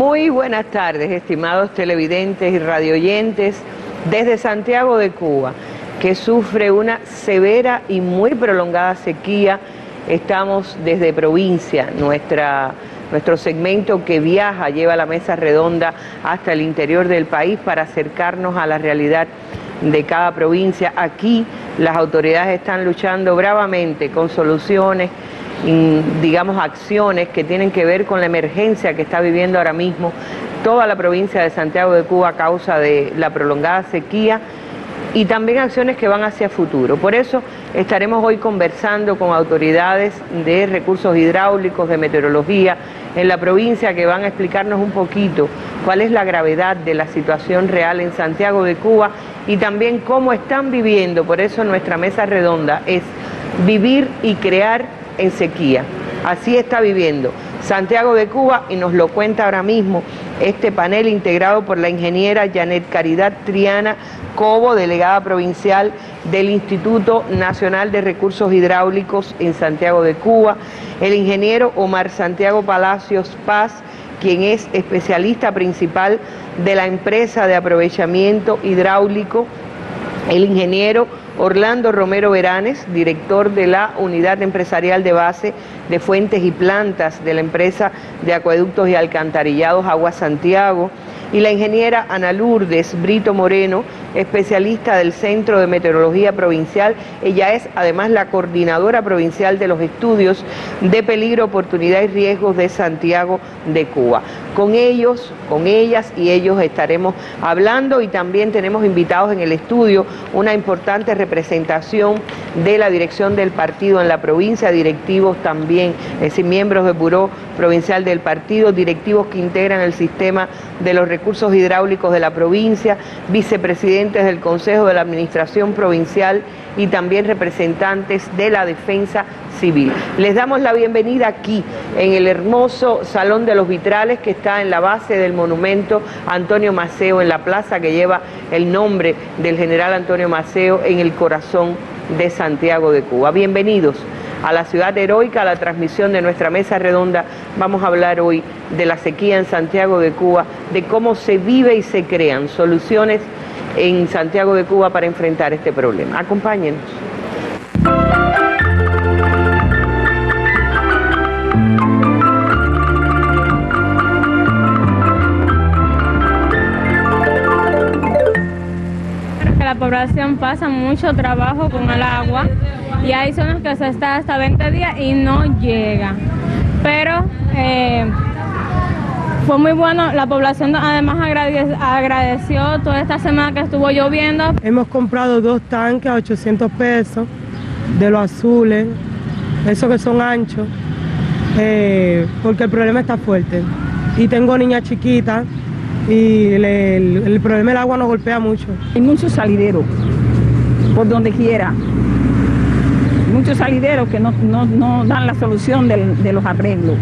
Muy buenas tardes, estimados televidentes y radioyentes desde Santiago de Cuba, que sufre una severa y muy prolongada sequía. Estamos desde provincia, nuestro segmento que viaja, lleva la mesa redonda hasta el interior del país para acercarnos a la realidad de cada provincia. Aquí las autoridades están luchando bravamente con soluciones, digamos, acciones que tienen que ver con la emergencia que está viviendo ahora mismo toda la provincia de Santiago de Cuba a causa de la prolongada sequía, y también acciones que van hacia futuro. Por eso estaremos hoy conversando con autoridades de recursos hidráulicos, de meteorología en la provincia, que van a explicarnos un poquito cuál es la gravedad de la situación real en Santiago de Cuba y también cómo están viviendo. Por eso nuestra mesa redonda es vivir y crear en sequía. Así está viviendo Santiago de Cuba, y nos lo cuenta ahora mismo este panel integrado por la ingeniera Janet Caridad Triana Cobo, delegada provincial del Instituto Nacional de Recursos Hidráulicos en Santiago de Cuba, el ingeniero Omar Santiago Palacios Paz, quien es especialista principal de la empresa de aprovechamiento hidráulico, el ingeniero Orlando Romero Veranes, director de la Unidad Empresarial de Base de Fuentes y Plantas de la empresa de Acueductos y Alcantarillados Agua Santiago, y la ingeniera Ana Lourdes Brito Moreno, especialista del Centro de Meteorología Provincial. Ella es además la coordinadora provincial de los estudios de peligro, oportunidad y riesgos de Santiago de Cuba. Con ellos, con ellas y ellos estaremos hablando, y también tenemos invitados en el estudio una importante representación de la dirección del partido en la provincia, directivos también, es decir, miembros del Buró Provincial del Partido, directivos que integran el sistema de los recursos hidráulicos de la provincia, vicepresidentes del Consejo de la Administración Provincial y también representantes de la Defensa Civil. Les damos la bienvenida aquí en el hermoso Salón de los Vitrales, que está en la base del monumento Antonio Maceo, en la plaza que lleva el nombre del general Antonio Maceo, en el corazón de Santiago de Cuba. Bienvenidos a la ciudad heroica, a la transmisión de nuestra mesa redonda. Vamos a hablar hoy de la sequía en Santiago de Cuba, de cómo se vive y se crean soluciones en Santiago de Cuba para enfrentar este problema. Acompáñenos. La población pasa mucho trabajo con el agua, y hay zonas que se está hasta 20 días y no llega. Pero fue muy bueno, la población además agradeció toda esta semana que estuvo lloviendo. Hemos comprado 2 tanques a 800 pesos de los azules, esos que son anchos, porque el problema está fuerte. Y tengo niñas chiquitas y el problema del agua nos golpea mucho. Hay muchos salideros por donde quiera, muchos salideros que no dan la solución de los arreglos.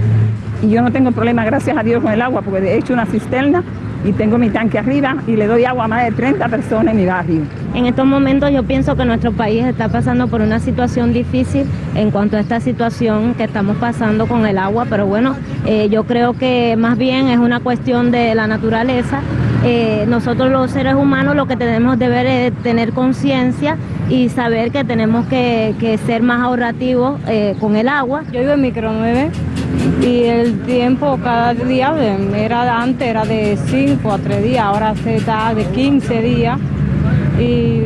Y yo no tengo problema, gracias a Dios, con el agua, porque he hecho una cisterna y tengo mi tanque arriba y le doy agua a más de 30 personas en mi barrio. En estos momentos yo pienso que nuestro país está pasando por una situación difícil en cuanto a esta situación que estamos pasando con el agua, pero bueno, yo creo que más bien es una cuestión de la naturaleza. Nosotros los seres humanos lo que tenemos deber es tener conciencia y saber que tenemos que ser más ahorrativos con el agua. Yo vivo en Micro 9 y el tiempo cada día antes era de 5 a 3 días, ahora se está de 15 días y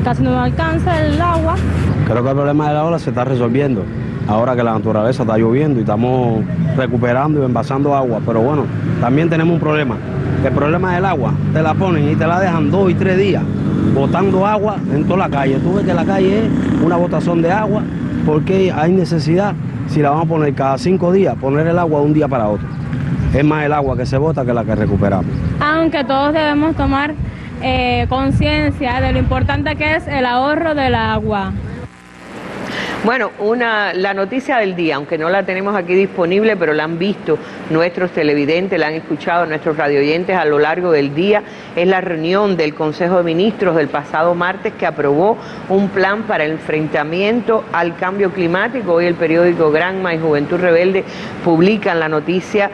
casi no alcanza el agua. Creo que el problema de la ola se está resolviendo ahora que la naturaleza está lloviendo y estamos recuperando y envasando agua, pero bueno, también tenemos un problema. El problema del agua, te la ponen y te la dejan 2 y 3 días botando agua en toda la calle. Tú ves que la calle es una botación de agua porque hay necesidad, si la vamos a poner cada 5 días, poner el agua de un día para otro. Es más el agua que se bota que la que recuperamos. Aunque todos debemos tomar conciencia de lo importante que es el ahorro del agua. Bueno, la noticia del día, aunque no la tenemos aquí disponible, pero la han visto nuestros televidentes, la han escuchado nuestros radioyentes a lo largo del día, es la reunión del Consejo de Ministros del pasado martes que aprobó un plan para el enfrentamiento al cambio climático. Hoy el periódico Granma y Juventud Rebelde publican la noticia,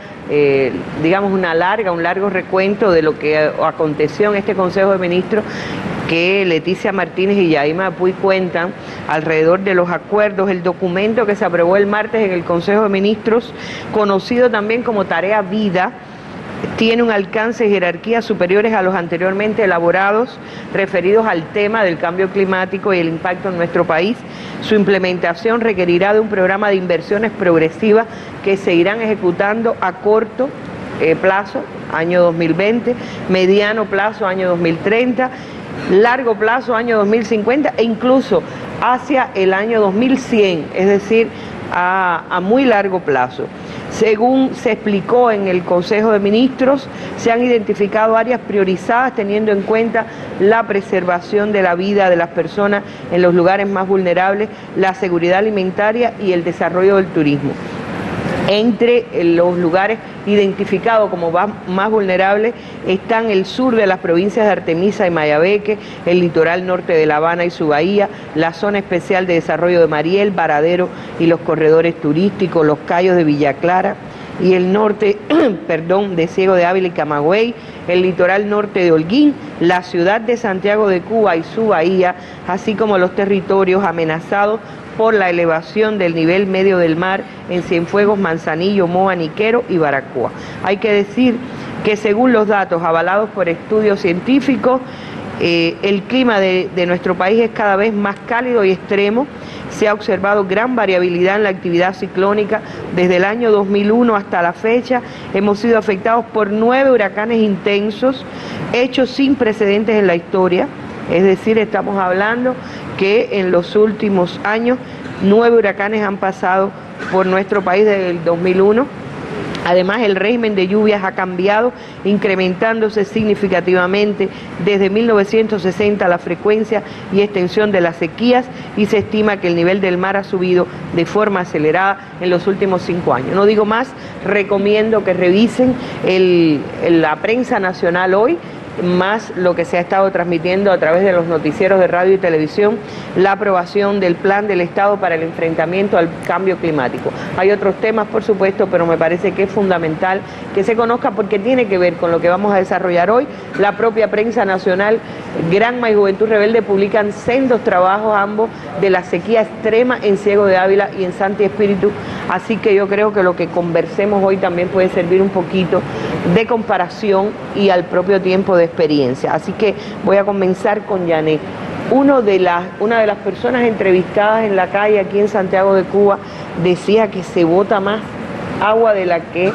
digamos un largo recuento de lo que aconteció en este Consejo de Ministros, que Leticia Martínez y Yaima Apuy cuentan alrededor de los acuerdos. El documento que se aprobó el martes en el Consejo de Ministros, conocido también como Tarea Vida, tiene un alcance y jerarquía superiores a los anteriormente elaborados, referidos al tema del cambio climático y el impacto en nuestro país. Su implementación requerirá de un programa de inversiones progresivas que se irán ejecutando a corto plazo, año 2020, mediano plazo, año 2030, largo plazo, año 2050 e incluso hacia el año 2100, es decir, a muy largo plazo. Según se explicó en el Consejo de Ministros, se han identificado áreas priorizadas teniendo en cuenta la preservación de la vida de las personas en los lugares más vulnerables, la seguridad alimentaria y el desarrollo del turismo. Entre los lugares identificados como más vulnerables están el sur de las provincias de Artemisa y Mayabeque, el litoral norte de La Habana y su bahía, la zona especial de desarrollo de Mariel, Varadero y los corredores turísticos, los cayos de Villa Clara y el norte, de Ciego de Ávila y Camagüey, el litoral norte de Holguín, la ciudad de Santiago de Cuba y su bahía, así como los territorios amenazados por la elevación del nivel medio del mar en Cienfuegos, Manzanillo, Moa, Niquero y Baracoa. Hay que decir que según los datos avalados por estudios científicos, el clima de nuestro país es cada vez más cálido y extremo. Se ha observado gran variabilidad en la actividad ciclónica. Desde el año 2001 hasta la fecha hemos sido afectados por 9 huracanes intensos, hechos sin precedentes en la historia. Es decir, estamos hablando que en los últimos años 9 huracanes han pasado por nuestro país desde el 2001. Además, el régimen de lluvias ha cambiado, incrementándose significativamente desde 1960 la frecuencia y extensión de las sequías, y se estima que el nivel del mar ha subido de forma acelerada en los últimos 5 años. No digo más, recomiendo que revisen la prensa nacional hoy, más lo que se ha estado transmitiendo a través de los noticieros de radio y televisión, la aprobación del Plan del Estado para el enfrentamiento al cambio climático. Hay otros temas, por supuesto, pero me parece que es fundamental que se conozca porque tiene que ver con lo que vamos a desarrollar hoy. La propia prensa nacional, Granma y Juventud Rebelde, publican sendos trabajos ambos de la sequía extrema en Ciego de Ávila y en Santi Espíritu, así que yo creo que lo que conversemos hoy también puede servir un poquito de comparación y al propio tiempo de experiencia. Así que voy a comenzar con Yané. Una de las personas entrevistadas en la calle aquí en Santiago de Cuba decía que se bota más agua de la que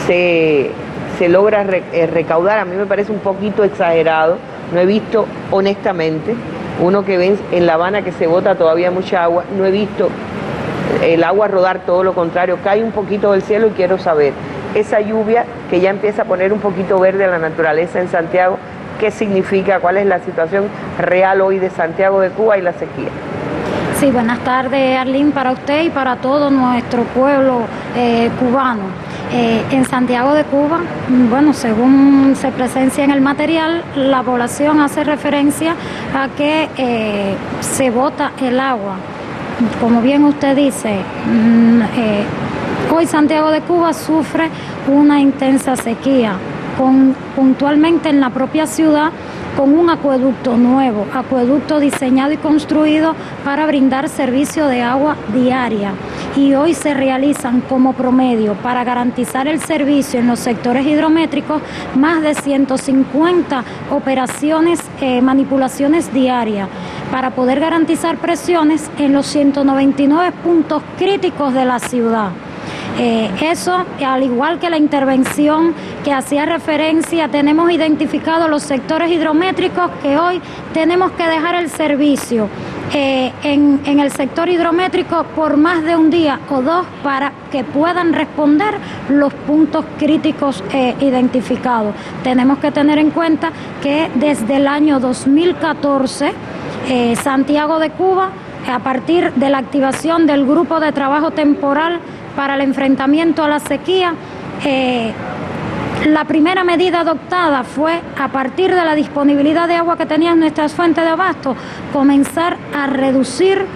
se logra recaudar. A mí me parece un poquito exagerado. No he visto, honestamente, uno que ve en La Habana que se bota todavía mucha agua. No he visto el agua rodar, todo lo contrario, cae un poquito del cielo, y quiero saber esa lluvia que ya empieza a poner un poquito verde a la naturaleza en Santiago, ¿qué significa? ¿Cuál es la situación real hoy de Santiago de Cuba y la sequía? Sí, buenas tardes, Arlene, para usted y para todo nuestro pueblo cubano. En Santiago de Cuba, bueno, según se presencia en el material, la población hace referencia a que se bota el agua. Como bien usted dice, hoy Santiago de Cuba sufre una intensa sequía, puntualmente en la propia ciudad, con un acueducto nuevo, acueducto diseñado y construido para brindar servicio de agua diaria. Y hoy se realizan como promedio, para garantizar el servicio en los sectores hidrométricos, más de 150 operaciones, manipulaciones diarias, para poder garantizar presiones en los 199 puntos críticos de la ciudad. Eso, al igual que la intervención que hacía referencia, tenemos identificados los sectores hidrométricos que hoy tenemos que dejar el servicio en el sector hidrométrico por más de un día o dos para que puedan responder los puntos críticos identificados. Tenemos que tener en cuenta que desde el año 2014 Santiago de Cuba a partir de la activación del grupo de trabajo temporal para el enfrentamiento a la sequía, la primera medida adoptada fue, a partir de la disponibilidad de agua que tenían nuestras fuentes de abasto, comenzar a reducir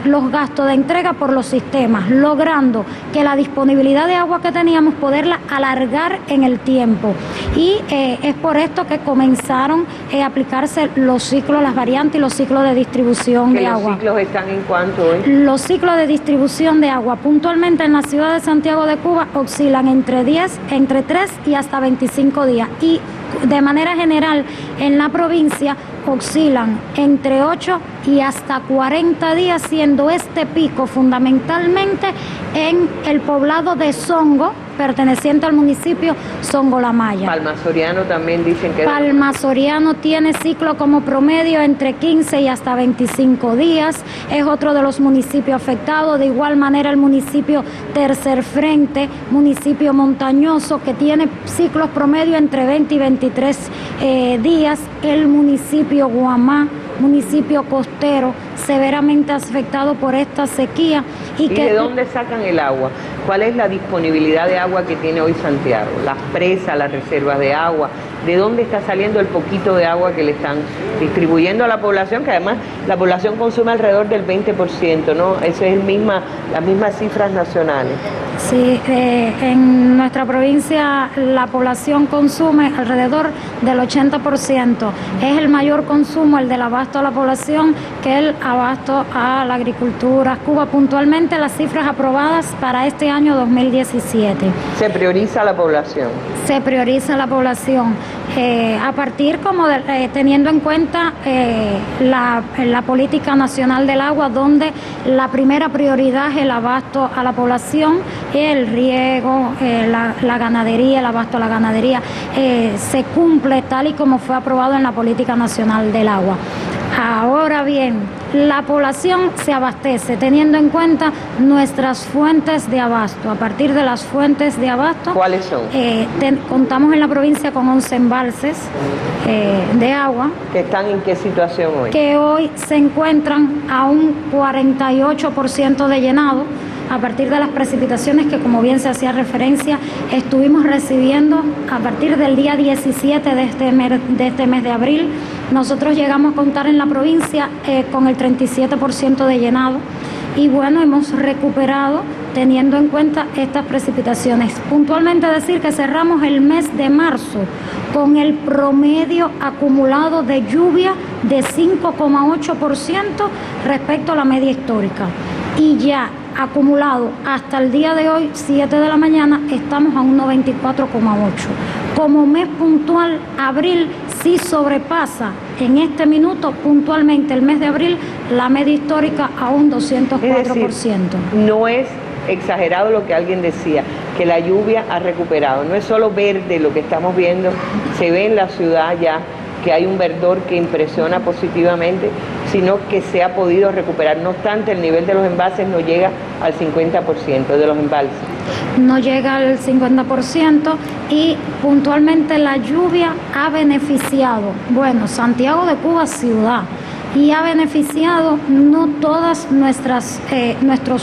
los gastos de entrega por los sistemas, logrando que la disponibilidad de agua que teníamos poderla alargar en el tiempo. Y es por esto que comenzaron a aplicarse los ciclos, las variantes y los ciclos de distribución de agua. ¿Los ciclos están en cuánto hoy? Los ciclos de distribución de agua puntualmente en la ciudad de Santiago de Cuba oscilan entre 3 y hasta 25 días. Y de manera general en la provincia oscilan entre 8 y hasta 40 días, siendo este pico fundamentalmente en el poblado de Songo, perteneciente al municipio Songo-La-Maya. Palma Soriano también dicen que... Palma Soriano tiene ciclo como promedio entre 15 y hasta 25 días, es otro de los municipios afectados. De igual manera el municipio Tercer Frente, municipio montañoso, que tiene ciclos promedio entre 20 y 23 días. El municipio Guamá, municipio costero, severamente afectado por esta sequía. ¿Y de dónde sacan el agua? ¿Cuál es la disponibilidad de agua que tiene hoy Santiago? Las presas, las reservas de agua, ¿de dónde está saliendo el poquito de agua que le están distribuyendo a la población? Que además la población consume alrededor del 20%, ¿no? Eso es las mismas cifras nacionales. Sí, en nuestra provincia la población consume alrededor del 80%. Es el mayor consumo el del abasto a la población que el abasto a la agricultura. Cuba, puntualmente las cifras aprobadas para este año 2017. ¿Se prioriza la población? Se prioriza la población. A partir teniendo en cuenta la política nacional del agua, donde la primera prioridad es el abasto a la población, el riego, la ganadería, el abasto a la ganadería, se cumple tal y como fue aprobado en la política nacional del agua. Ahora bien, la población se abastece teniendo en cuenta nuestras fuentes de abasto. A partir de las fuentes de abasto, ¿cuáles son? Contamos en la provincia con 11 embalses de agua. ¿Que están en qué situación hoy? Que hoy se encuentran a un 48% de llenado, a partir de las precipitaciones que, como bien se hacía referencia, estuvimos recibiendo a partir del día 17 de este mes de abril. Nosotros llegamos a contar en la provincia con el 37% de llenado y bueno, hemos recuperado teniendo en cuenta estas precipitaciones. Puntualmente decir que cerramos el mes de marzo con el promedio acumulado de lluvia de 5,8% respecto a la media histórica. Y ya acumulado hasta el día de hoy, 7 de la mañana, estamos a un 94,8%. Como mes puntual, abril sí sobrepasa en este minuto puntualmente el mes de abril la media histórica a un 204%. Es decir, no es exagerado lo que alguien decía, que la lluvia ha recuperado. No es solo verde lo que estamos viendo, se ve en la ciudad ya que hay un verdor que impresiona positivamente, sino que se ha podido recuperar. No obstante, el nivel de los embalses no llega al 50% de los embalses. No llega al 50% y puntualmente la lluvia ha beneficiado, Santiago de Cuba ciudad, y ha beneficiado no todas nuestros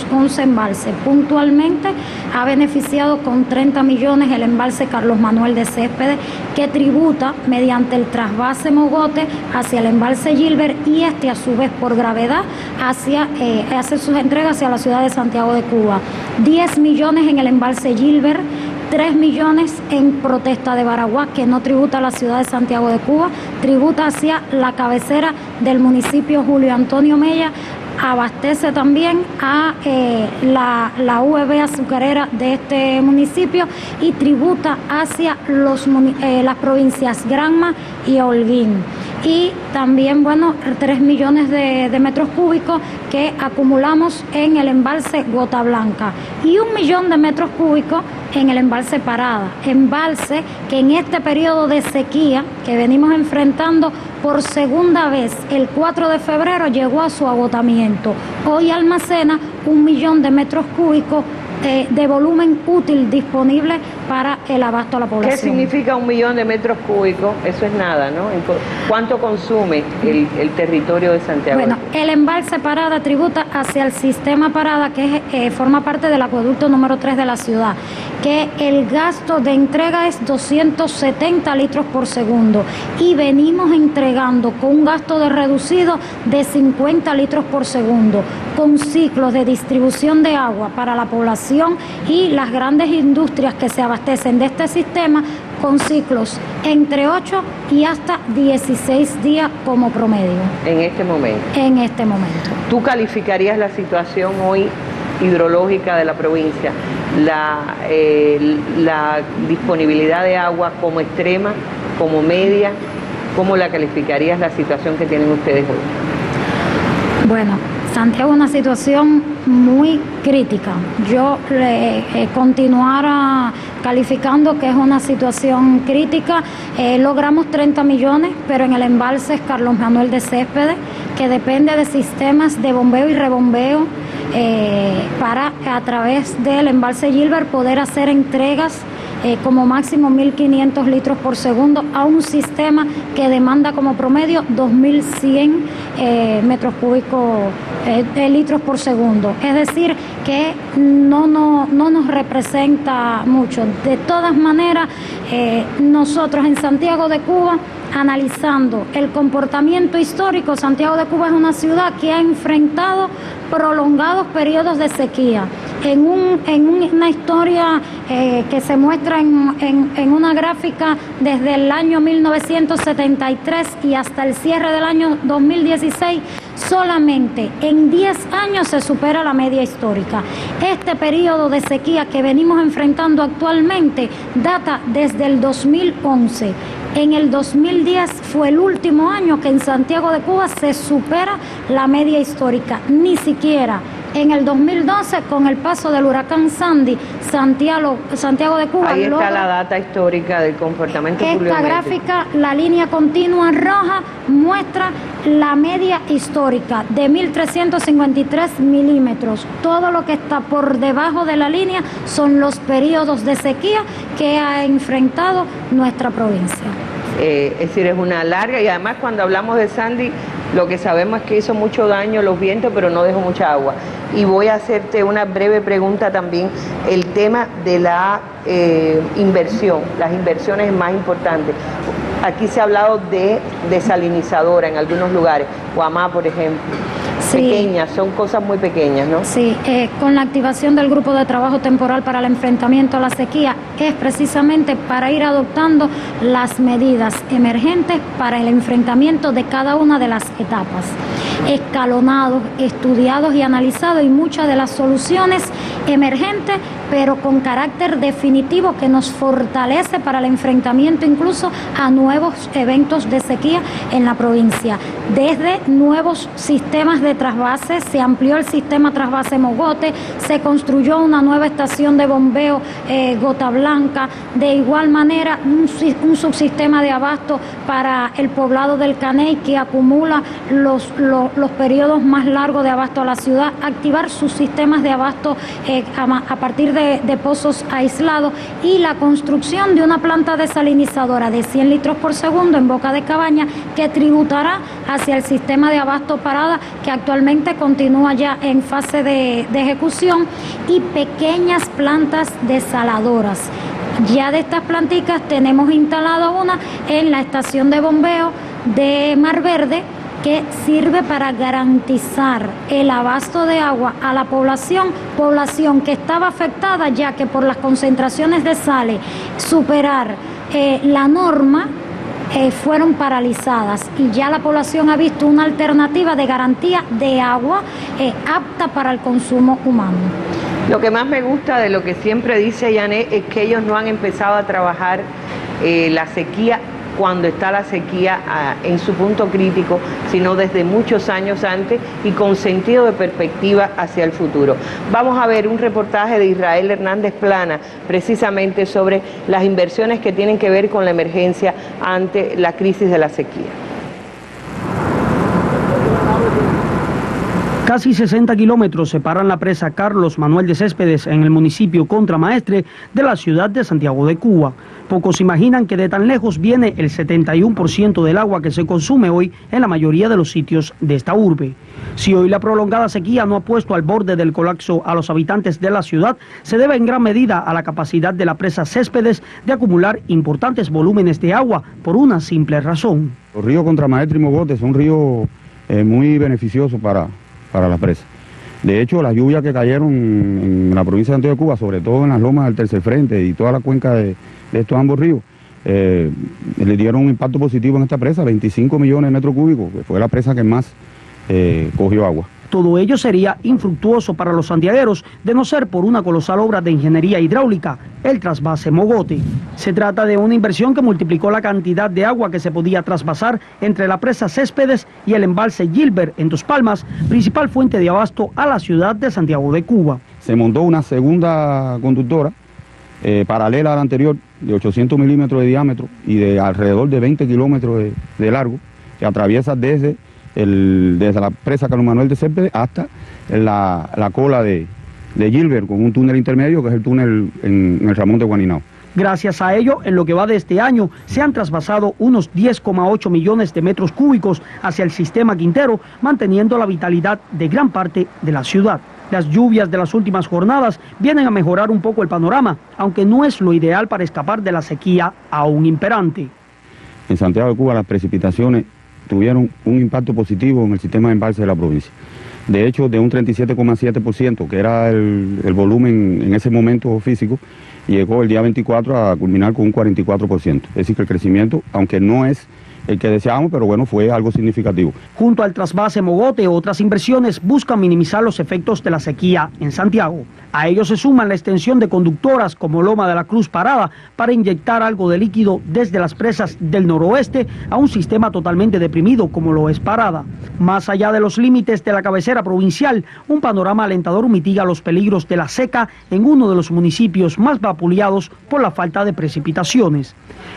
11 embalses. Puntualmente ha beneficiado con 30 millones el embalse Carlos Manuel de Céspedes, que tributa mediante el trasvase Mogote hacia el embalse Gilbert y a su vez por gravedad hace sus entregas hacia la ciudad de Santiago de Cuba. 10 millones en el embalse Gilbert, 3 millones en Protesta de Baraguá, que no tributa a la ciudad de Santiago de Cuba, tributa hacia la cabecera del municipio Julio Antonio Mella, abastece también a la UEB azucarera de este municipio y tributa hacia las provincias Granma y Holguín. Y también, 3 millones de metros cúbicos que acumulamos en el embalse Gota Blanca y 1 millón de metros cúbicos en el embalse Parada, embalse que en este periodo de sequía que venimos enfrentando por segunda vez, el 4 de febrero llegó a su agotamiento. Hoy almacena 1 millón de metros cúbicos de volumen útil disponible para el abasto a la población. ¿Qué significa 1 millón de metros cúbicos? Eso es nada, ¿no? ¿Cuánto consume el territorio de Santiago? Bueno, el embalse Parada tributa hacia el sistema Parada, que forma parte del acueducto número 3 de la ciudad, que el gasto de entrega es 270 litros por segundo y venimos entregando con un gasto de reducido de 50 litros por segundo, con ciclos de distribución de agua para la población y las grandes industrias que se abastecen de este sistema, con ciclos entre 8 y hasta 16 días como promedio. En este momento. En este momento. ¿Tú calificarías la situación hoy hidrológica de la provincia, la disponibilidad de agua como extrema, como media? ¿Cómo la calificarías la situación que tienen ustedes hoy? Bueno, Santiago es una situación muy crítica. Yo continuara calificando que es una situación crítica. Logramos 30 millones, pero en el embalse es Carlos Manuel de Céspedes, que depende de sistemas de bombeo y rebombeo para, a través del embalse Gilbert, poder hacer entregas como máximo 1.500 litros por segundo a un sistema que demanda como promedio 2.100 metros cúbicos litros por segundo. Es decir, que no nos representa mucho. De todas maneras, nosotros en Santiago de Cuba, analizando el comportamiento histórico, Santiago de Cuba es una ciudad que ha enfrentado prolongados periodos de sequía. En una historia que se muestra en una gráfica desde el año 1973 y hasta el cierre del año 2016, solamente en 10 años se supera la media histórica. Este periodo de sequía que venimos enfrentando actualmente data desde el 2011. En el 2010 fue el último año que en Santiago de Cuba se supera la media histórica. Ni siquiera en el 2012, con el paso del huracán Sandy, Santiago de Cuba... Ahí está la data histórica del comportamiento pluviométrico. Esta gráfica, la línea continua roja, muestra la media histórica de 1.353 milímetros. Todo lo que está por debajo de la línea son los periodos de sequía que ha enfrentado nuestra provincia. Es decir, es una larga, y además cuando hablamos de Sandy, lo que sabemos es que hizo mucho daño los vientos, pero no dejó mucha agua. Y voy a hacerte una breve pregunta también, el tema de la inversión, las inversiones más importantes. Aquí se ha hablado de desalinizadora en algunos lugares, Guamá, por ejemplo. Sí. Pequeñas, son cosas muy pequeñas, ¿no? Sí, con la activación del grupo de trabajo temporal para el enfrentamiento a la sequía es precisamente para ir adoptando las medidas emergentes para el enfrentamiento de cada una de las etapas. Escalonados, estudiados y analizados, y muchas de las soluciones emergentes, pero con carácter definitivo, que nos fortalece para el enfrentamiento incluso a nuevos eventos de sequía en la provincia. Desde nuevos sistemas de trasvase, se amplió el sistema trasvase Mogote, se construyó una nueva estación de bombeo Gota Blanca, de igual manera un subsistema de abasto para el poblado del Caney, que acumula los periodos más largos de abasto a la ciudad, activar sus sistemas de abasto a partir de pozos aislados, y la construcción de una planta desalinizadora de 100 litros por segundo en Boca de Cabaña, que tributará hacia el sistema de abasto Parada, que actualmente continúa ya en fase de ejecución, y pequeñas plantas desaladoras. Ya de estas planticas tenemos instalado una en la estación de bombeo de Mar Verde, que sirve para garantizar el abasto de agua a la población que estaba afectada, ya que por las concentraciones de sales superar la norma fueron paralizadas, y ya la población ha visto una alternativa de garantía de agua apta para el consumo humano. Lo que más me gusta de lo que siempre dice Yané es que ellos no han empezado a trabajar la sequía cuando está la sequía en su punto crítico, sino desde muchos años antes, y con sentido de perspectiva hacia el futuro. Vamos a ver un reportaje de Israel Hernández Plana, precisamente sobre las inversiones que tienen que ver con la emergencia ante la crisis de la sequía. Casi 60 kilómetros separan la presa Carlos Manuel de Céspedes en el municipio Contramaestre de la ciudad de Santiago de Cuba. Pocos imaginan que de tan lejos viene el 71% del agua que se consume hoy en la mayoría de los sitios de esta urbe. Si hoy la prolongada sequía no ha puesto al borde del colapso a los habitantes de la ciudad, se debe en gran medida a la capacidad de la presa Céspedes de acumular importantes volúmenes de agua por una simple razón. Los ríos Contramaestre y Mogote son ríos muy beneficiosos para la presa. De hecho, las lluvias que cayeron en la provincia de Santiago de Cuba, sobre todo en las lomas del Tercer Frente y toda la cuenca de estos ambos ríos, le dieron un impacto positivo en esta presa, 25 millones de metros cúbicos, que fue la presa que más cogió agua. Todo ello sería infructuoso para los santiagueros de no ser por una colosal obra de ingeniería hidráulica, el trasvase Mogote. Se trata de una inversión que multiplicó la cantidad de agua que se podía trasvasar entre la presa Céspedes y el embalse Gilbert en Dos Palmas, principal fuente de abasto a la ciudad de Santiago de Cuba. Se montó una segunda conductora paralela a la anterior, de 800 milímetros de diámetro y de alrededor de 20 kilómetros de largo, que atraviesa desde la presa Carlos Manuel de Céspedes hasta la cola de Gilbert, con un túnel intermedio que es el túnel en el Ramón de Guaninao. Gracias a ello, en lo que va de este año, se han trasvasado unos 10,8 millones de metros cúbicos hacia el sistema Quintero, manteniendo la vitalidad de gran parte de la ciudad. Las lluvias de las últimas jornadas vienen a mejorar un poco el panorama, aunque no es lo ideal para escapar de la sequía aún imperante. En Santiago de Cuba las precipitaciones tuvieron un impacto positivo en el sistema de embalse de la provincia. De hecho, de un 37,7%, que era el volumen en ese momento físico, llegó el día 24 a culminar con un 44%. Es decir, que el crecimiento, aunque no es el que deseábamos, pero bueno, fue algo significativo. Junto al trasvase Mogote, otras inversiones buscan minimizar los efectos de la sequía en Santiago. A ello se suman la extensión de conductoras como Loma de la Cruz Parada para inyectar algo de líquido desde las presas del noroeste a un sistema totalmente deprimido como lo es Parada. Más allá de los límites de la cabecera provincial, un panorama alentador mitiga los peligros de la seca en uno de los municipios más vapuleados por la falta de precipitaciones.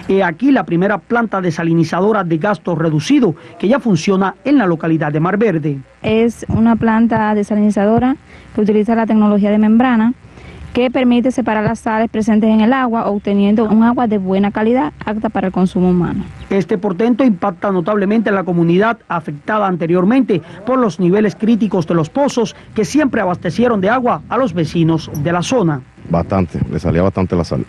He aquí la primera planta desalinizadora de gasto reducido que ya funciona en la localidad de Mar Verde. Es una planta desalinizadora que utiliza la tecnología de membrana que permite separar las sales presentes en el agua, obteniendo un agua de buena calidad apta para el consumo humano. Este portento impacta notablemente en la comunidad afectada anteriormente por los niveles críticos de los pozos que siempre abastecieron de agua a los vecinos de la zona. Bastante, le salía bastante la sal.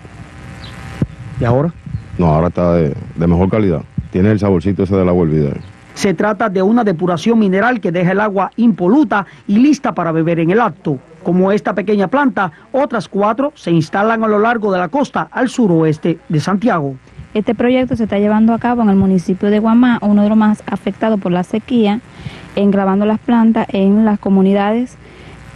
¿Y ahora? No, ahora está de mejor calidad. Tiene el saborcito ese del agua hervida. Se trata de una depuración mineral que deja el agua impoluta y lista para beber en el acto. Como esta pequeña planta, otras 4 se instalan a lo largo de la costa al suroeste de Santiago. Este proyecto se está llevando a cabo en el municipio de Guamá, uno de los más afectados por la sequía, engravando las plantas en las comunidades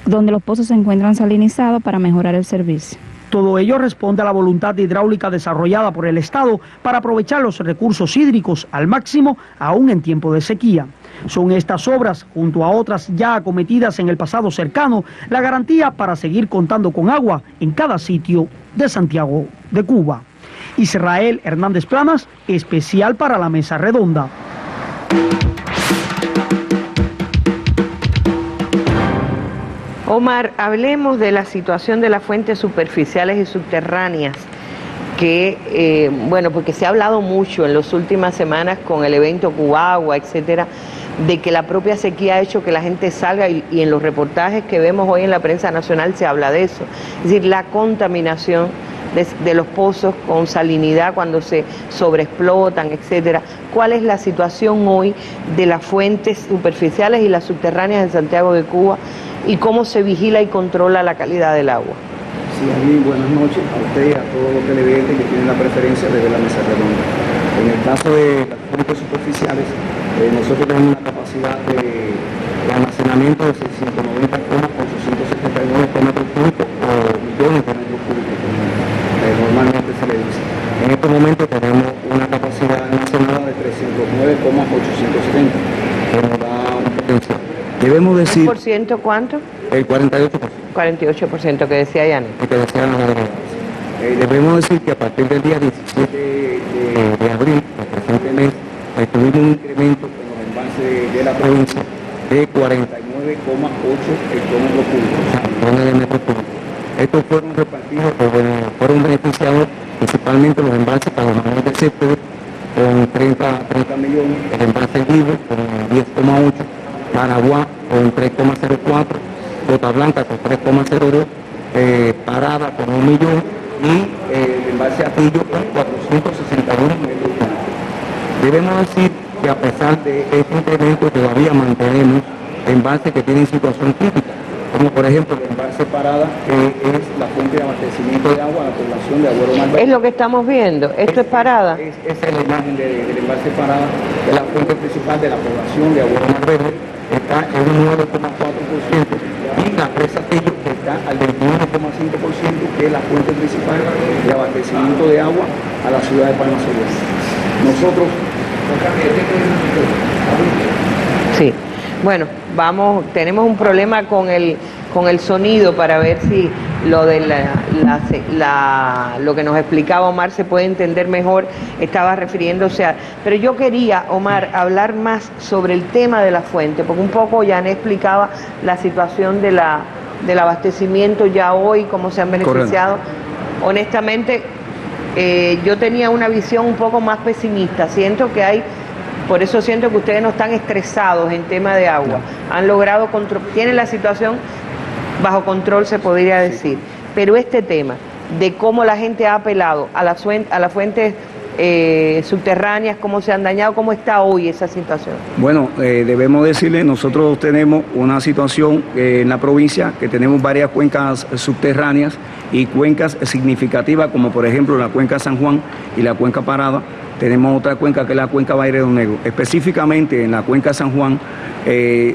donde los pozos se encuentran salinizados para mejorar el servicio. Todo ello responde a la voluntad hidráulica desarrollada por el Estado para aprovechar los recursos hídricos al máximo, aún en tiempo de sequía. Son estas obras, junto a otras ya acometidas en el pasado cercano, la garantía para seguir contando con agua en cada sitio de Santiago de Cuba. Israel Hernández Planas, especial para la Mesa Redonda. Omar, hablemos de la situación de las fuentes superficiales y subterráneas, que, porque se ha hablado mucho en las últimas semanas con el evento Cubagua, etcétera, de que la propia sequía ha hecho que la gente salga y en los reportajes que vemos hoy en la prensa nacional se habla de eso. Es decir, la contaminación de los pozos con salinidad cuando se sobreexplotan, etcétera. ¿Cuál es la situación hoy de las fuentes superficiales y las subterráneas en Santiago de Cuba y cómo se vigila y controla la calidad del agua? Sí, Arlene, buenas noches a usted y a todos los televidentes que tienen la preferencia de ver la Mesa Redonda. En el caso de las fuentes superficiales, nosotros tenemos una capacidad de almacenamiento de 690,879 metros cúbicos o millones de metros cúbicos, como normalmente se le dice. En este momento tenemos una capacidad almacenada de 309,870, que nos da un potencial. Debemos decir... ¿por ciento cuánto? El 48%. 48% que decía Yanis. Que decían los delegados. Debemos decir que a partir del día 17 de abril, recientemente, tuvimos un incremento en los embalses de la provincia de 49,8 hectómetros cúbicos, o sea, millones de metros cúbicos. Estos fueron repartidos, fueron beneficiados principalmente los embalses para los maneros de Céspedes con 30 millones, el embalse Vivo con 10,8, Paraguá con 3,04, Bota Blanca con 3,02, Parada con 1 millón y el embalse Atillo con 461 metros cúbicos. Debemos decir que a pesar de este incremento todavía mantenemos embalses que tienen situación crítica, como por ejemplo el embalse Parada, que es la fuente de abastecimiento de agua a la población de Agüero Malverde. Es lo que estamos viendo, esto es Parada. Esa es la imagen del embalse Parada, que es la fuente principal de la población de Agüero Malverde, está en un 9,4%, y la presa Tillo, que está al 21,5%, que es la fuente principal de abastecimiento de agua a la ciudad de Palma Solar. Nosotros... Sí, bueno, tenemos un problema con el sonido para ver si lo de lo que nos explicaba Omar se puede entender mejor. Estaba refiriéndose a... Pero yo quería, Omar, hablar más sobre el tema de la fuente, porque un poco Yané explicaba la situación del abastecimiento ya hoy, cómo se han beneficiado. Correcto. Honestamente, yo tenía una visión un poco más pesimista. Por eso siento que ustedes no están estresados en tema de agua. Han logrado tienen la situación bajo control, se podría decir. Pero este tema de cómo la gente ha apelado a las fuentes subterráneas, cómo se han dañado, ¿cómo está hoy esa situación? Bueno, debemos decirle, nosotros tenemos una situación en la provincia que tenemos varias cuencas subterráneas y cuencas significativas, como por ejemplo la cuenca San Juan y la cuenca Parada. Tenemos otra cuenca que es la cuenca Bairro Negro. Específicamente en la cuenca San Juan,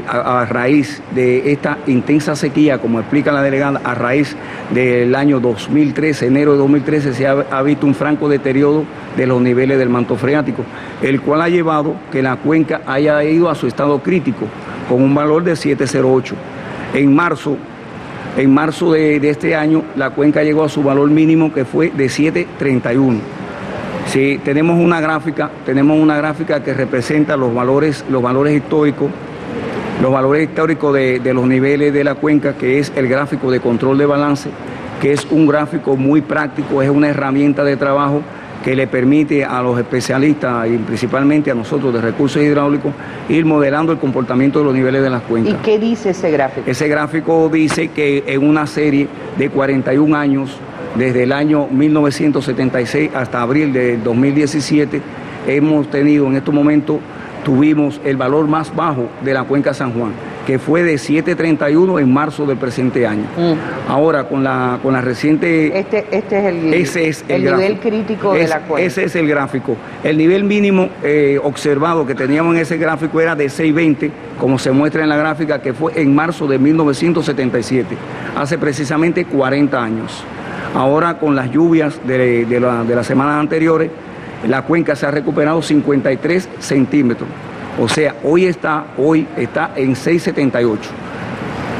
a raíz de esta intensa sequía, como explica la delegada, a raíz del año 2013, enero de 2013, se ha visto un franco deterioro de los niveles del manto freático, el cual ha llevado que la cuenca haya ido a su estado crítico, con un valor de 708. En marzo de este año, la cuenca llegó a su valor mínimo, que fue de 731. Sí, tenemos una gráfica que representa los valores históricos de los niveles de la cuenca, que es el gráfico de control de balance, que es un gráfico muy práctico, es una herramienta de trabajo que le permite a los especialistas y principalmente a nosotros de recursos hidráulicos ir modelando el comportamiento de los niveles de las cuencas. ¿Y qué dice ese gráfico? Ese gráfico dice que en una serie de 41 años, desde el año 1976 hasta abril de 2017, hemos tenido en estos momentos, tuvimos el valor más bajo de la cuenca San Juan, que fue de 731 en marzo del presente año. Ahora, con la reciente... Ese es el nivel crítico de la cuenca. Ese es el gráfico. El nivel mínimo observado que teníamos en ese gráfico era de 620, como se muestra en la gráfica, que fue en marzo de 1977, hace precisamente 40 años. Ahora, con las lluvias de las semanas anteriores, la cuenca se ha recuperado 53 centímetros. O sea, hoy está en 6,78.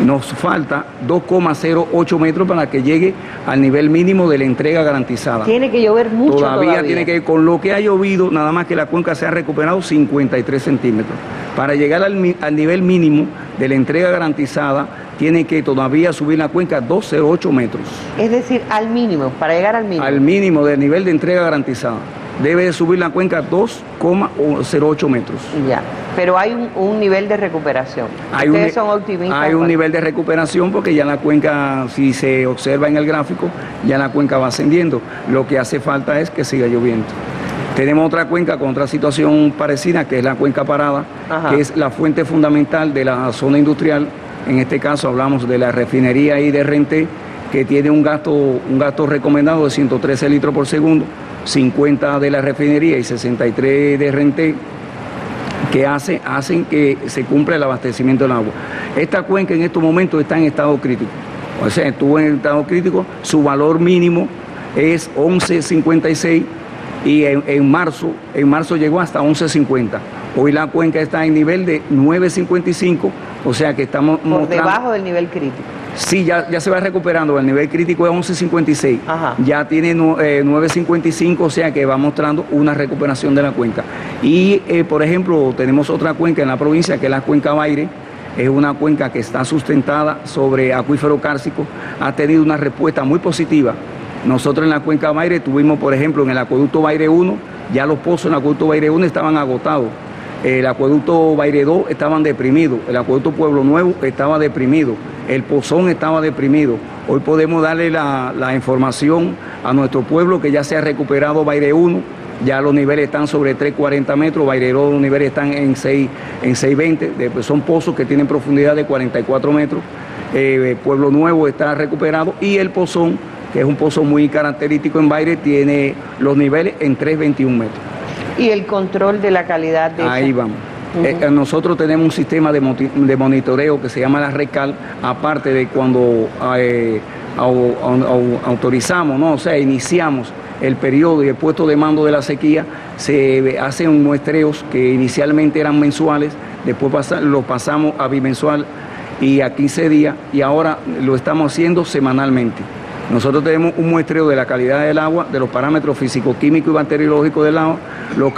Nos falta 2,08 metros para que llegue al nivel mínimo de la entrega garantizada. Tiene que llover mucho todavía. Tiene que, con lo que ha llovido, nada más que la cuenca se ha recuperado 53 centímetros. Para llegar al nivel mínimo de la entrega garantizada, tiene que todavía subir la cuenca 2,08 metros. Es decir, al mínimo, para llegar al mínimo. Al mínimo del nivel de entrega garantizada. Debe de subir la cuenca 2,08 metros. Ya, pero hay un nivel de recuperación. Ustedes son optimistas. Hay un nivel de recuperación porque ya la cuenca, si se observa en el gráfico, ya la cuenca va ascendiendo. Lo que hace falta es que siga lloviendo. Tenemos otra cuenca con otra situación parecida, que es la cuenca Parada, que es la fuente fundamental de la zona industrial. En este caso hablamos de la refinería ahí de Renté, que tiene un gasto recomendado de 113 litros por segundo, 50 de la refinería y 63 de Renté, que hacen que se cumpla el abastecimiento del agua. Esta cuenca en estos momentos está en estado crítico. O sea, estuvo en estado crítico, su valor mínimo es 11,56 y en marzo llegó hasta 11,50. Hoy la cuenca está en nivel de 9,55, o sea que estamos por debajo del nivel crítico. Sí, ya se va recuperando. El nivel crítico es 11,56. Ya tiene 9,55, o sea que va mostrando una recuperación de la cuenca. Y, por ejemplo, tenemos otra cuenca en la provincia, que es la cuenca Baire, es una cuenca que está sustentada sobre acuífero kárstico, ha tenido una respuesta muy positiva. Nosotros en la cuenca Baire tuvimos, por ejemplo, en el acueducto Baire 1, ya los pozos en el acueducto Baire 1 estaban agotados. El acueducto Baire 2 estaban deprimidos, el acueducto Pueblo Nuevo estaba deprimido, el Pozón estaba deprimido. Hoy podemos darle la información a nuestro pueblo que ya se ha recuperado Baire 1, ya los niveles están sobre 340 metros, Baire 2 los niveles están en 620, son pozos que tienen profundidad de 44 metros, Pueblo Nuevo está recuperado y el Pozón, que es un pozo muy característico en Baire, tiene los niveles en 321 metros. ¿Y el control de la calidad de Ahí vamos. Nosotros tenemos un sistema de monitoreo que se llama la RECAL, aparte de cuando autorizamos, ¿no? O sea, iniciamos el periodo y el puesto de mando de la sequía, se hacen muestreos que inicialmente eran mensuales, después los pasamos a bimensual y a 15 días, y ahora lo estamos haciendo semanalmente. Nosotros tenemos un muestreo de la calidad del agua, de los parámetros físico-químicos y bacteriológicos del agua, los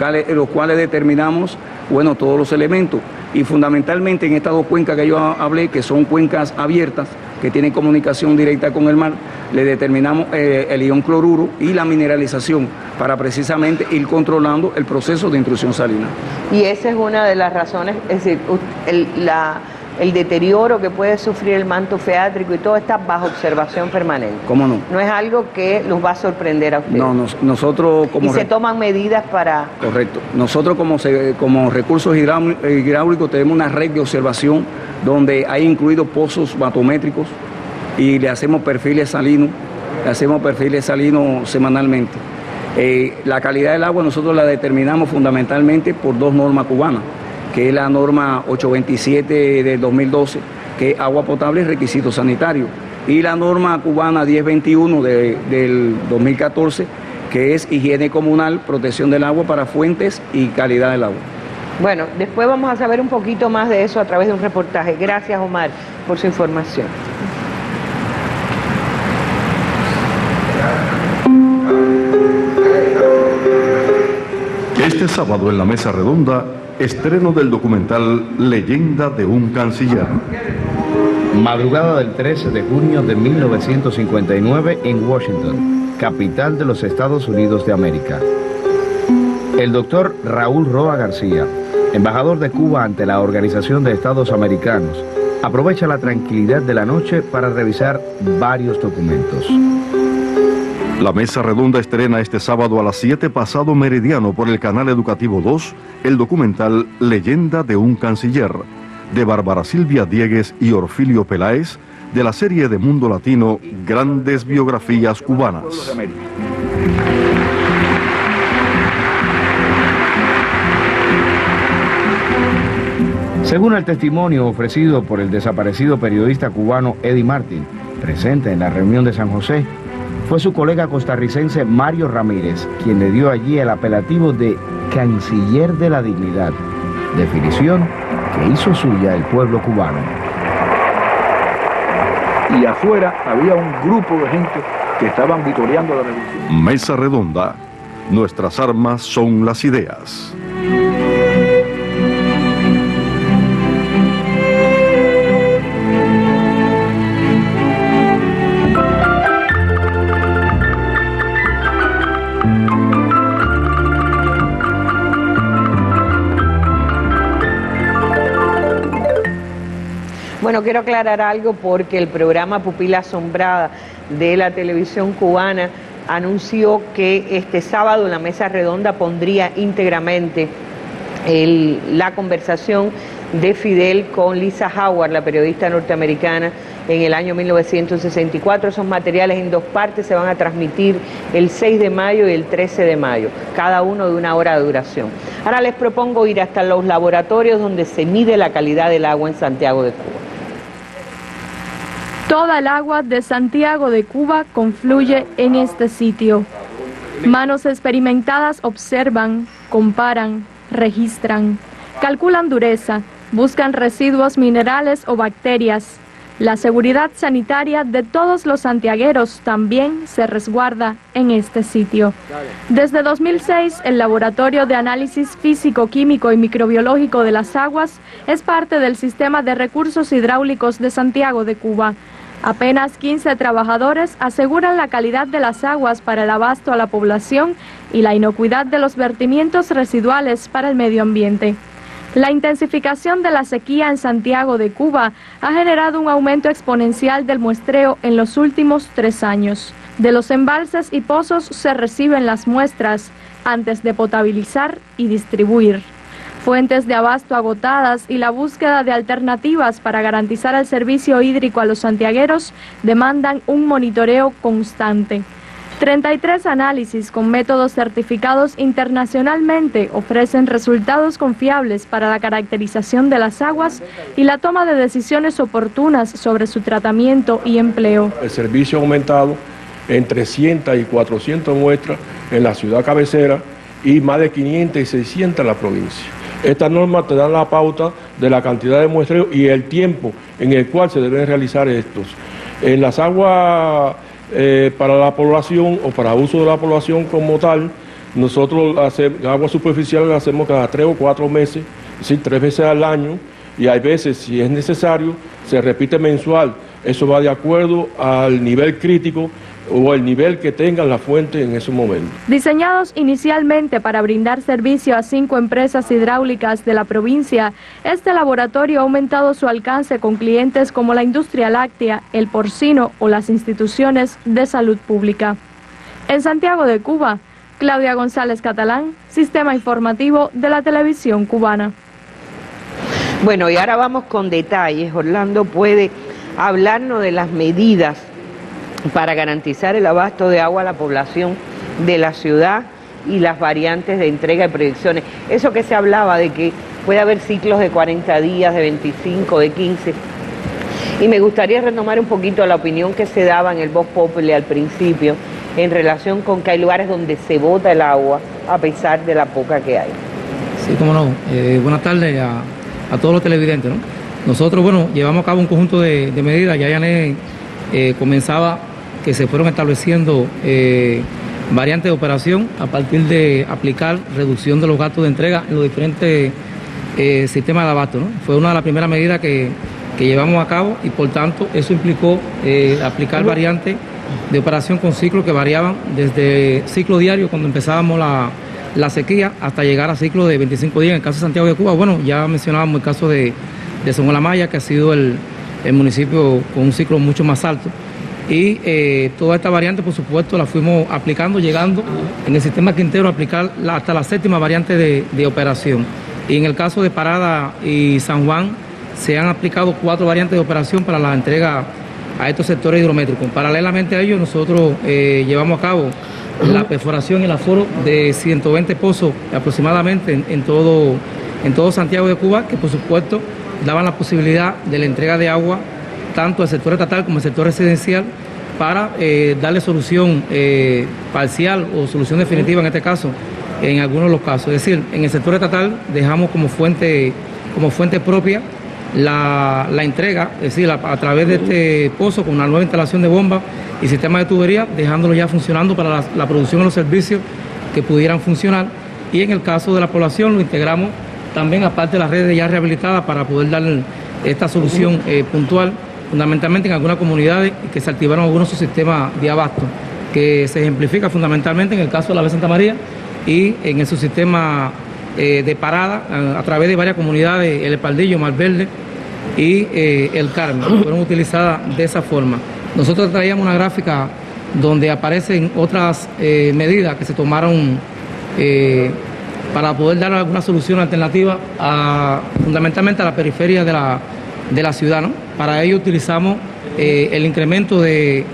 cuales determinamos, bueno, todos los elementos. Y fundamentalmente en estas dos cuencas que yo hablé, que son cuencas abiertas, que tienen comunicación directa con el mar, le determinamos el ion cloruro y la mineralización para precisamente ir controlando el proceso de intrusión salina. Y esa es una de las razones, es decir, el deterioro que puede sufrir el manto freático y todo está bajo observación permanente. ¿Cómo no? No es algo que los va a sorprender a ustedes. No, nosotros como... Y se toman medidas para... Correcto. Nosotros como recursos hidráulicos tenemos una red de observación donde hay incluidos pozos batométricos y le hacemos perfiles salinos semanalmente. La calidad del agua nosotros la determinamos fundamentalmente por dos normas cubanas, que es la norma 827 del 2012, que es agua potable y requisitos sanitarios, y la norma cubana 1021 del 2014, que es higiene comunal, protección del agua para fuentes y calidad del agua. Bueno, después vamos a saber un poquito más de eso a través de un reportaje. Gracias, Omar, por su información. Este sábado en la Mesa Redonda, estreno del documental Leyenda de un Canciller. Madrugada del 13 de junio de 1959 en Washington, capital de los Estados Unidos de América. El doctor Raúl Roa García, embajador de Cuba ante la Organización de Estados Americanos, aprovecha la tranquilidad de la noche para revisar varios documentos. La Mesa Redonda estrena este sábado a las 7 pasado meridiano por el canal Educativo 2 el documental Leyenda de un Canciller, de Bárbara Silvia Diegues y Orfilio Peláez, de la serie de Mundo Latino Grandes Biografías Cubanas. Según el testimonio ofrecido por el desaparecido periodista cubano Eddie Martin, presente en la reunión de San José, fue su colega costarricense Mario Ramírez quien le dio allí el apelativo de Canciller de la Dignidad, definición que hizo suya el pueblo cubano. Y afuera había un grupo de gente que estaban vitoreando la revolución. Mesa Redonda. Nuestras armas son las ideas. Bueno, quiero aclarar algo porque el programa Pupila Asombrada de la televisión cubana anunció que este sábado la Mesa Redonda pondría íntegramente la conversación de Fidel con Lisa Howard, la periodista norteamericana, en el año 1964. Esos materiales en dos partes se van a transmitir el 6 de mayo y el 13 de mayo, cada uno de 1 hora de duración. Ahora les propongo ir hasta los laboratorios donde se mide la calidad del agua en Santiago de Cuba. Toda el agua de Santiago de Cuba confluye en este sitio. Manos experimentadas observan, comparan, registran, calculan dureza, buscan residuos minerales o bacterias, La seguridad sanitaria de todos los santiagueros también se resguarda en este sitio. Desde 2006, el Laboratorio de Análisis Físico, Químico y Microbiológico de las Aguas es parte del Sistema de Recursos Hidráulicos de Santiago de Cuba. Apenas 15 trabajadores aseguran la calidad de las aguas para el abasto a la población y la inocuidad de los vertimientos residuales para el medio ambiente. La intensificación de la sequía en Santiago de Cuba ha generado un aumento exponencial del muestreo en los últimos 3 años. De los embalses y pozos se reciben las muestras antes de potabilizar y distribuir. Fuentes de abasto agotadas y la búsqueda de alternativas para garantizar el servicio hídrico a los santiagueros demandan un monitoreo constante. 33 análisis con métodos certificados internacionalmente ofrecen resultados confiables para la caracterización de las aguas y la toma de decisiones oportunas sobre su tratamiento y empleo. El servicio ha aumentado en 300 y 400 muestras en la ciudad cabecera y más de 500 y 600 en la provincia. Estas normas te dan la pauta de la cantidad de muestreo y el tiempo en el cual se deben realizar estos. En las aguas para la población o para uso de la población como tal, nosotros agua superficial la hacemos cada 3 o 4 meses, es decir, 3 veces al año, y hay veces, si es necesario, se repite mensual. Eso va de acuerdo al nivel crítico o el nivel que tenga la fuente en ese momento. Diseñados inicialmente para brindar servicio a 5 empresas hidráulicas de la provincia, este laboratorio ha aumentado su alcance con clientes como la industria láctea, el porcino o las instituciones de salud pública. En Santiago de Cuba, Claudia González Catalán, Sistema Informativo de la Televisión Cubana. Bueno, y ahora vamos con detalles. Orlando puede hablarnos de las medidas para garantizar el abasto de agua a la población de la ciudad y las variantes de entrega y proyecciones. Eso que se hablaba de que puede haber ciclos de 40 días, de 25, de 15. Y me gustaría retomar un poquito la opinión que se daba en el Voz Populi al principio en relación con que hay lugares donde se bota el agua a pesar de la poca que hay. Sí, cómo no. Buenas tardes a todos los televidentes, ¿no? Nosotros, bueno, llevamos a cabo un conjunto de medidas. Ya Yané comenzaba que se fueron estableciendo variantes de operación a partir de aplicar reducción de los gastos de entrega en los diferentes sistemas de abasto, ¿no? Fue una de las primeras medidas que llevamos a cabo y por tanto eso implicó aplicar variantes de operación con ciclos que variaban desde ciclo diario cuando empezábamos la sequía hasta llegar a ciclo de 25 días. En el caso de Santiago de Cuba, bueno, ya mencionábamos el caso de San La Maya, que ha sido el municipio con un ciclo mucho más alto. Y toda esta variante, por supuesto, la fuimos aplicando, llegando en el sistema Quintero a aplicar hasta la 7ª variante de operación. Y en el caso de Parada y San Juan, se han aplicado 4 variantes de operación para la entrega a estos sectores hidrométricos. Paralelamente a ello, nosotros llevamos a cabo la perforación y el aforo de 120 pozos aproximadamente en todo Santiago de Cuba, que por supuesto daban la posibilidad de la entrega de agua tanto al sector estatal como al sector residencial para darle solución parcial o solución definitiva en este caso, en algunos de los casos. Es decir, en el sector estatal dejamos como fuente propia la entrega, es decir, a través de este pozo con una nueva instalación de bombas y sistemas de tubería, dejándolo ya funcionando para la producción de los servicios que pudieran funcionar. Y en el caso de la población lo integramos también aparte de las redes ya rehabilitadas para poder dar esta solución puntual, fundamentalmente en algunas comunidades que se activaron algunos subsistemas de abasto, que se ejemplifica fundamentalmente en el caso de la Vega Santa María y en el subsistema de Parada a través de varias comunidades, El Espaldillo, Malverde y El Carmen, fueron utilizadas de esa forma. Nosotros traíamos una gráfica donde aparecen otras medidas que se tomaron para poder dar alguna solución alternativa fundamentalmente a la periferia de la ciudad, ¿no? Para ello utilizamos el incremento de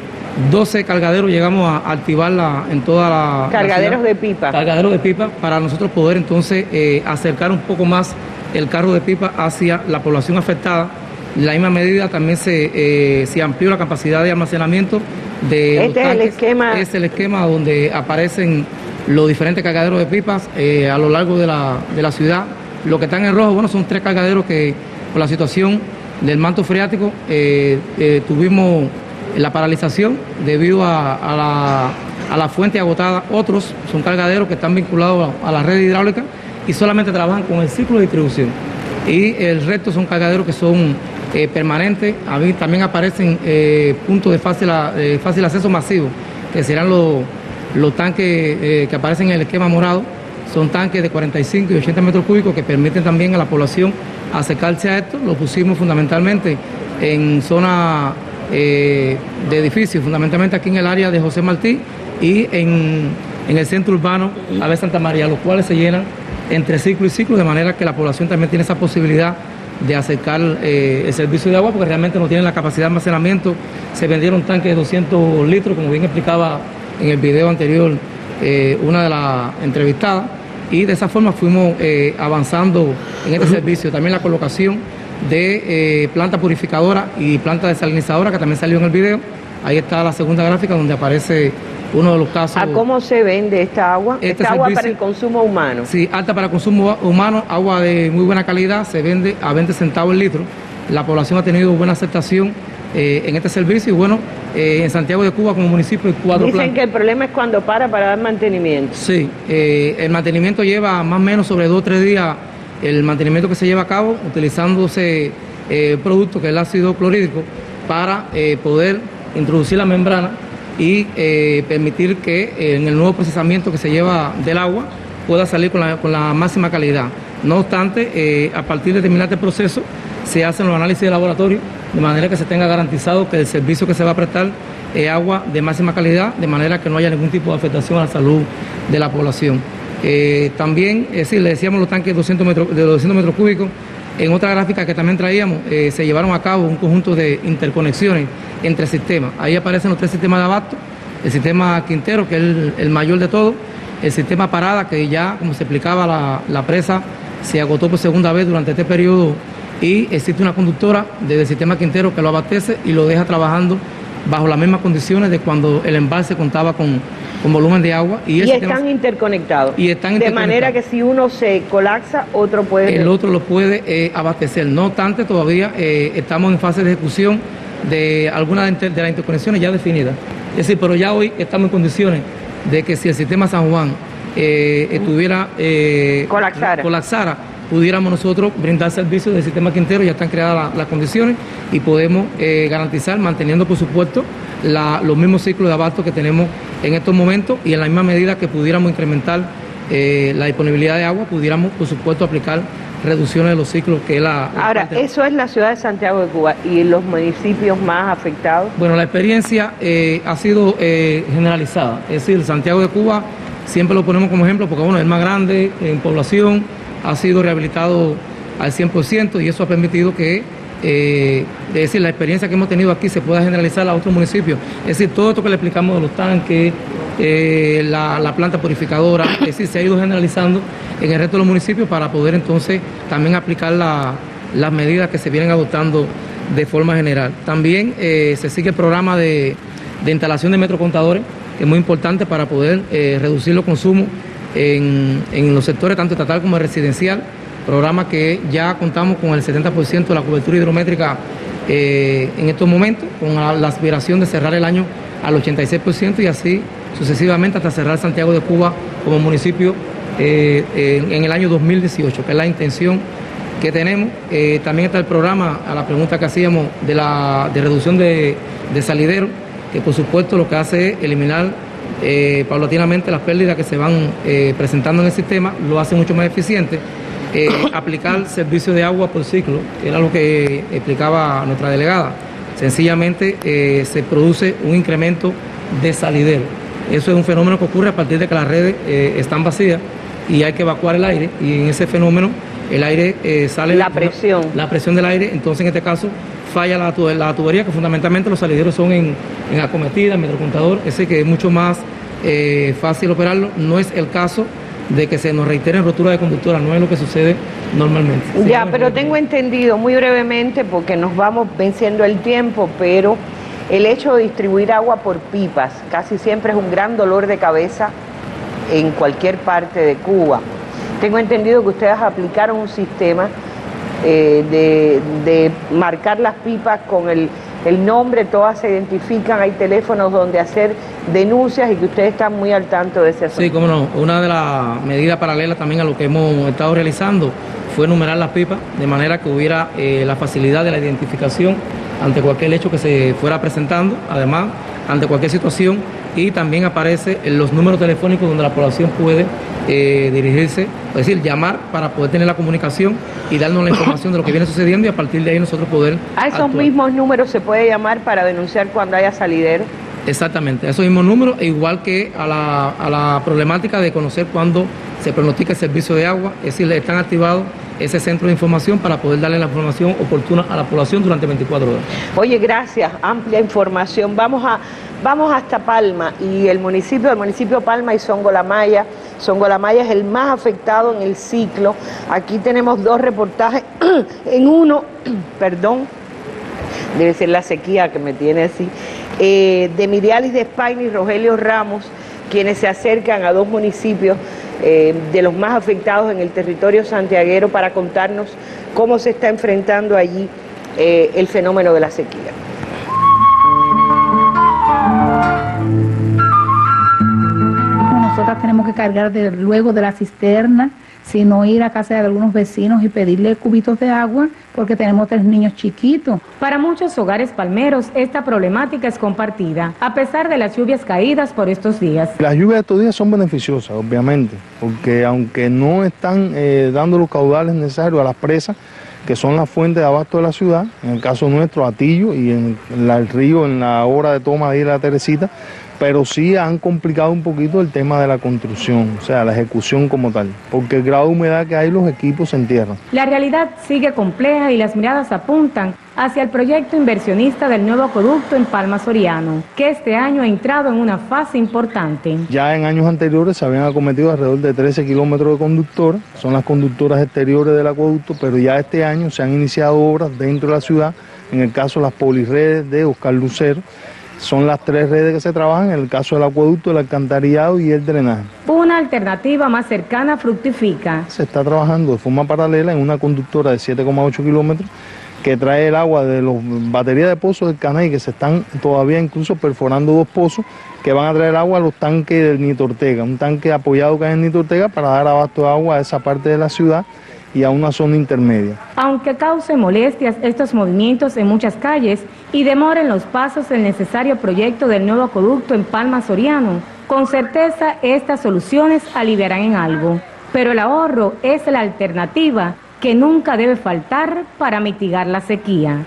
12 cargaderos, llegamos a activarla en toda la cargaderos de pipa. Cargaderos de pipa para nosotros poder entonces acercar un poco más el carro de pipa hacia la población afectada. En la misma medida también se amplió la capacidad de almacenamiento de los tanques. Es el esquema donde aparecen los diferentes cargaderos de pipas a lo largo de la ciudad. Lo que están en rojo, bueno, son 3 cargaderos que por la situación del manto freático tuvimos la paralización debido a la fuente agotada. Otros son cargaderos que están vinculados a la red hidráulica y solamente trabajan con el ciclo de distribución. Y el resto son cargaderos que son permanentes. También aparecen puntos de fácil acceso masivo, que serán los tanques que aparecen en el esquema morado. Son tanques de 45 y 80 metros cúbicos que permiten también a la población acercarse a esto. Lo pusimos fundamentalmente en zona de edificios, fundamentalmente aquí en el área de José Martí y en el centro urbano Ave Santa María, los cuales se llenan entre ciclo y ciclo, de manera que la población también tiene esa posibilidad de acercar el servicio de agua, porque realmente no tienen la capacidad de almacenamiento. Se vendieron tanques de 200 litros, como bien explicaba en el video anterior una de las entrevistadas, y de esa forma fuimos avanzando en este servicio. También la colocación de planta purificadora y planta desalinizadora, que también salió en el video. Ahí está la segunda gráfica donde aparece uno de los casos. ¿A cómo se vende esta agua? Esta agua para el consumo humano. Sí, alta para el consumo humano, agua de muy buena calidad, se vende a 20 centavos el litro. La población ha tenido buena aceptación en este servicio y bueno, en Santiago de Cuba como municipio hay 4 plantas. Dicen que el problema es cuando para dar mantenimiento. Sí, el mantenimiento lleva más o menos sobre 2 o 3 días el mantenimiento que se lleva a cabo utilizándose producto que es el ácido clorhídrico para poder introducir la membrana y permitir que en el nuevo procesamiento que se lleva del agua pueda salir con la máxima calidad. No obstante, a partir de terminar este proceso se hacen los análisis de laboratorio de manera que se tenga garantizado que el servicio que se va a prestar es agua de máxima calidad, de manera que no haya ningún tipo de afectación a la salud de la población. También, le decíamos los tanques de 200 metros cúbicos. En otra gráfica que también traíamos, se llevaron a cabo un conjunto de interconexiones entre sistemas. Ahí aparecen los 3 sistemas de abasto, el sistema Quintero, que es el mayor de todos, el sistema Parada, que ya, como se explicaba, la presa se agotó por segunda vez durante este periodo y existe una conductora desde el sistema Quintero que lo abastece y lo deja trabajando bajo las mismas condiciones de cuando el embalse contaba con volumen de agua. Y están interconectados. De manera que si uno se colapsa, otro puede... El otro lo puede abastecer. No obstante, todavía estamos en fase de ejecución de algunas de las interconexiones ya definidas. Es decir, pero ya hoy estamos en condiciones de que si el sistema San Juan colapsara, pudiéramos nosotros brindar servicios del sistema Quintero. Ya están creadas las condiciones y podemos garantizar, manteniendo por supuesto los mismos ciclos de abasto que tenemos en estos momentos, y en la misma medida que pudiéramos incrementar la disponibilidad de agua, pudiéramos por supuesto aplicar reducciones de los ciclos que es la... Ahora, eso es la ciudad de Santiago de Cuba y los municipios más afectados. Bueno, la experiencia ha sido generalizada, es decir, Santiago de Cuba siempre lo ponemos como ejemplo porque bueno, es el más grande en población, ha sido rehabilitado al 100% y eso ha permitido que es decir, la experiencia que hemos tenido aquí se pueda generalizar a otros municipios. Es decir, todo esto que le explicamos de los tanques, la planta purificadora, es decir, se ha ido generalizando en el resto de los municipios para poder entonces también aplicar las medidas que se vienen adoptando de forma general. También se sigue el programa de instalación de metrocontadores, que es muy importante para poder reducir los consumos en los sectores tanto estatal como residencial. Programa que ya contamos con el 70% de la cobertura hidrométrica en estos momentos, con la aspiración de cerrar el año al 86% y así sucesivamente hasta cerrar Santiago de Cuba como municipio en el año 2018, que es la intención que tenemos. También está el programa, a la pregunta que hacíamos, de reducción de salidero, que por supuesto lo que hace es eliminar paulatinamente las pérdidas que se van presentando en el sistema, lo hace mucho más eficiente. Aplicar servicio de agua por ciclo, que era lo que explicaba nuestra delegada. Sencillamente se produce un incremento de salidero. Eso es un fenómeno que ocurre a partir de que las redes están vacías y hay que evacuar el aire, y en ese fenómeno el aire sale... La presión del aire, entonces en este caso falla la tubería, que fundamentalmente los salideros son en Acometida, en Metrocontador, ese que es mucho más fácil operarlo. No es el caso de que se nos reiteren roturas de conductora, no es lo que sucede normalmente. Ya, pero tengo entendido muy brevemente, porque nos vamos venciendo el tiempo, pero el hecho de distribuir agua por pipas casi siempre es un gran dolor de cabeza en cualquier parte de Cuba. Tengo entendido que ustedes aplicaron un sistema de marcar las pipas con el nombre, todas se identifican, hay teléfonos donde hacer denuncias y que ustedes están muy al tanto de ese asunto. Sí, cómo no. Una de las medidas paralelas también a lo que hemos estado realizando fue enumerar las pipas de manera que hubiera la facilidad de la identificación ante cualquier hecho que se fuera presentando, además ante cualquier situación, y también aparece en los números telefónicos donde la población puede dirigirse, es decir, llamar para poder tener la comunicación y darnos la información de lo que viene sucediendo y a partir de ahí nosotros poder ¿A esos actuar. mismos números se puede llamar para denunciar cuando haya salidero? Exactamente, a esos mismos números, e igual que a la problemática de conocer cuándo se pronostica el servicio de agua, es decir, están activados ese centro de información para poder darle la información oportuna a la población durante 24 horas. Oye, gracias, amplia información. Vamos hasta Palma y el municipio Palma y Songolamaya. Songolamaya es el más afectado en el ciclo. Aquí tenemos dos reportajes. En uno, perdón, debe ser la sequía que me tiene así, de Mirialis de España y Rogelio Ramos, quienes se acercan a dos municipios de los más afectados en el territorio santiaguero para contarnos cómo se está enfrentando allí el fenómeno de la sequía. Nosotras tenemos que cargar luego de la cisterna, sino ir a casa de algunos vecinos y pedirle cubitos de agua porque tenemos 3 niños chiquitos. Para muchos hogares palmeros, esta problemática es compartida, a pesar de las lluvias caídas por estos días. Las lluvias de estos días son beneficiosas, obviamente, porque aunque no están dando los caudales necesarios a las presas, que son la fuente de abasto de la ciudad, en el caso nuestro, Atillo, y en el río, en la hora de toma de la Teresita, pero sí han complicado un poquito el tema de la construcción, o sea, la ejecución como tal, porque el grado de humedad que hay, los equipos se entierran. La realidad sigue compleja y las miradas apuntan hacia el proyecto inversionista del nuevo acueducto en Palma Soriano, que este año ha entrado en una fase importante. Ya en años anteriores se habían acometido alrededor de 13 kilómetros de conductoras, son las conductoras exteriores del acueducto, pero ya este año se han iniciado obras dentro de la ciudad, en el caso de las poliredes de Oscar Lucero. Son las 3 redes que se trabajan, en el caso del acueducto, el alcantarillado y el drenaje. Una alternativa más cercana fructifica. Se está trabajando de forma paralela en una conductora de 7,8 kilómetros que trae el agua de las baterías de pozos del Caney, que se están todavía incluso perforando 2 pozos que van a traer agua a los tanques del Nito Ortega, un tanque apoyado que hay en Nito Ortega para dar abasto de agua a esa parte de la ciudad y a una zona intermedia. Aunque cause molestias estos movimientos en muchas calles y demoren los pasos del necesario proyecto del nuevo acueducto en Palma Soriano, con certeza estas soluciones aliviarán en algo. Pero el ahorro es la alternativa que nunca debe faltar para mitigar la sequía.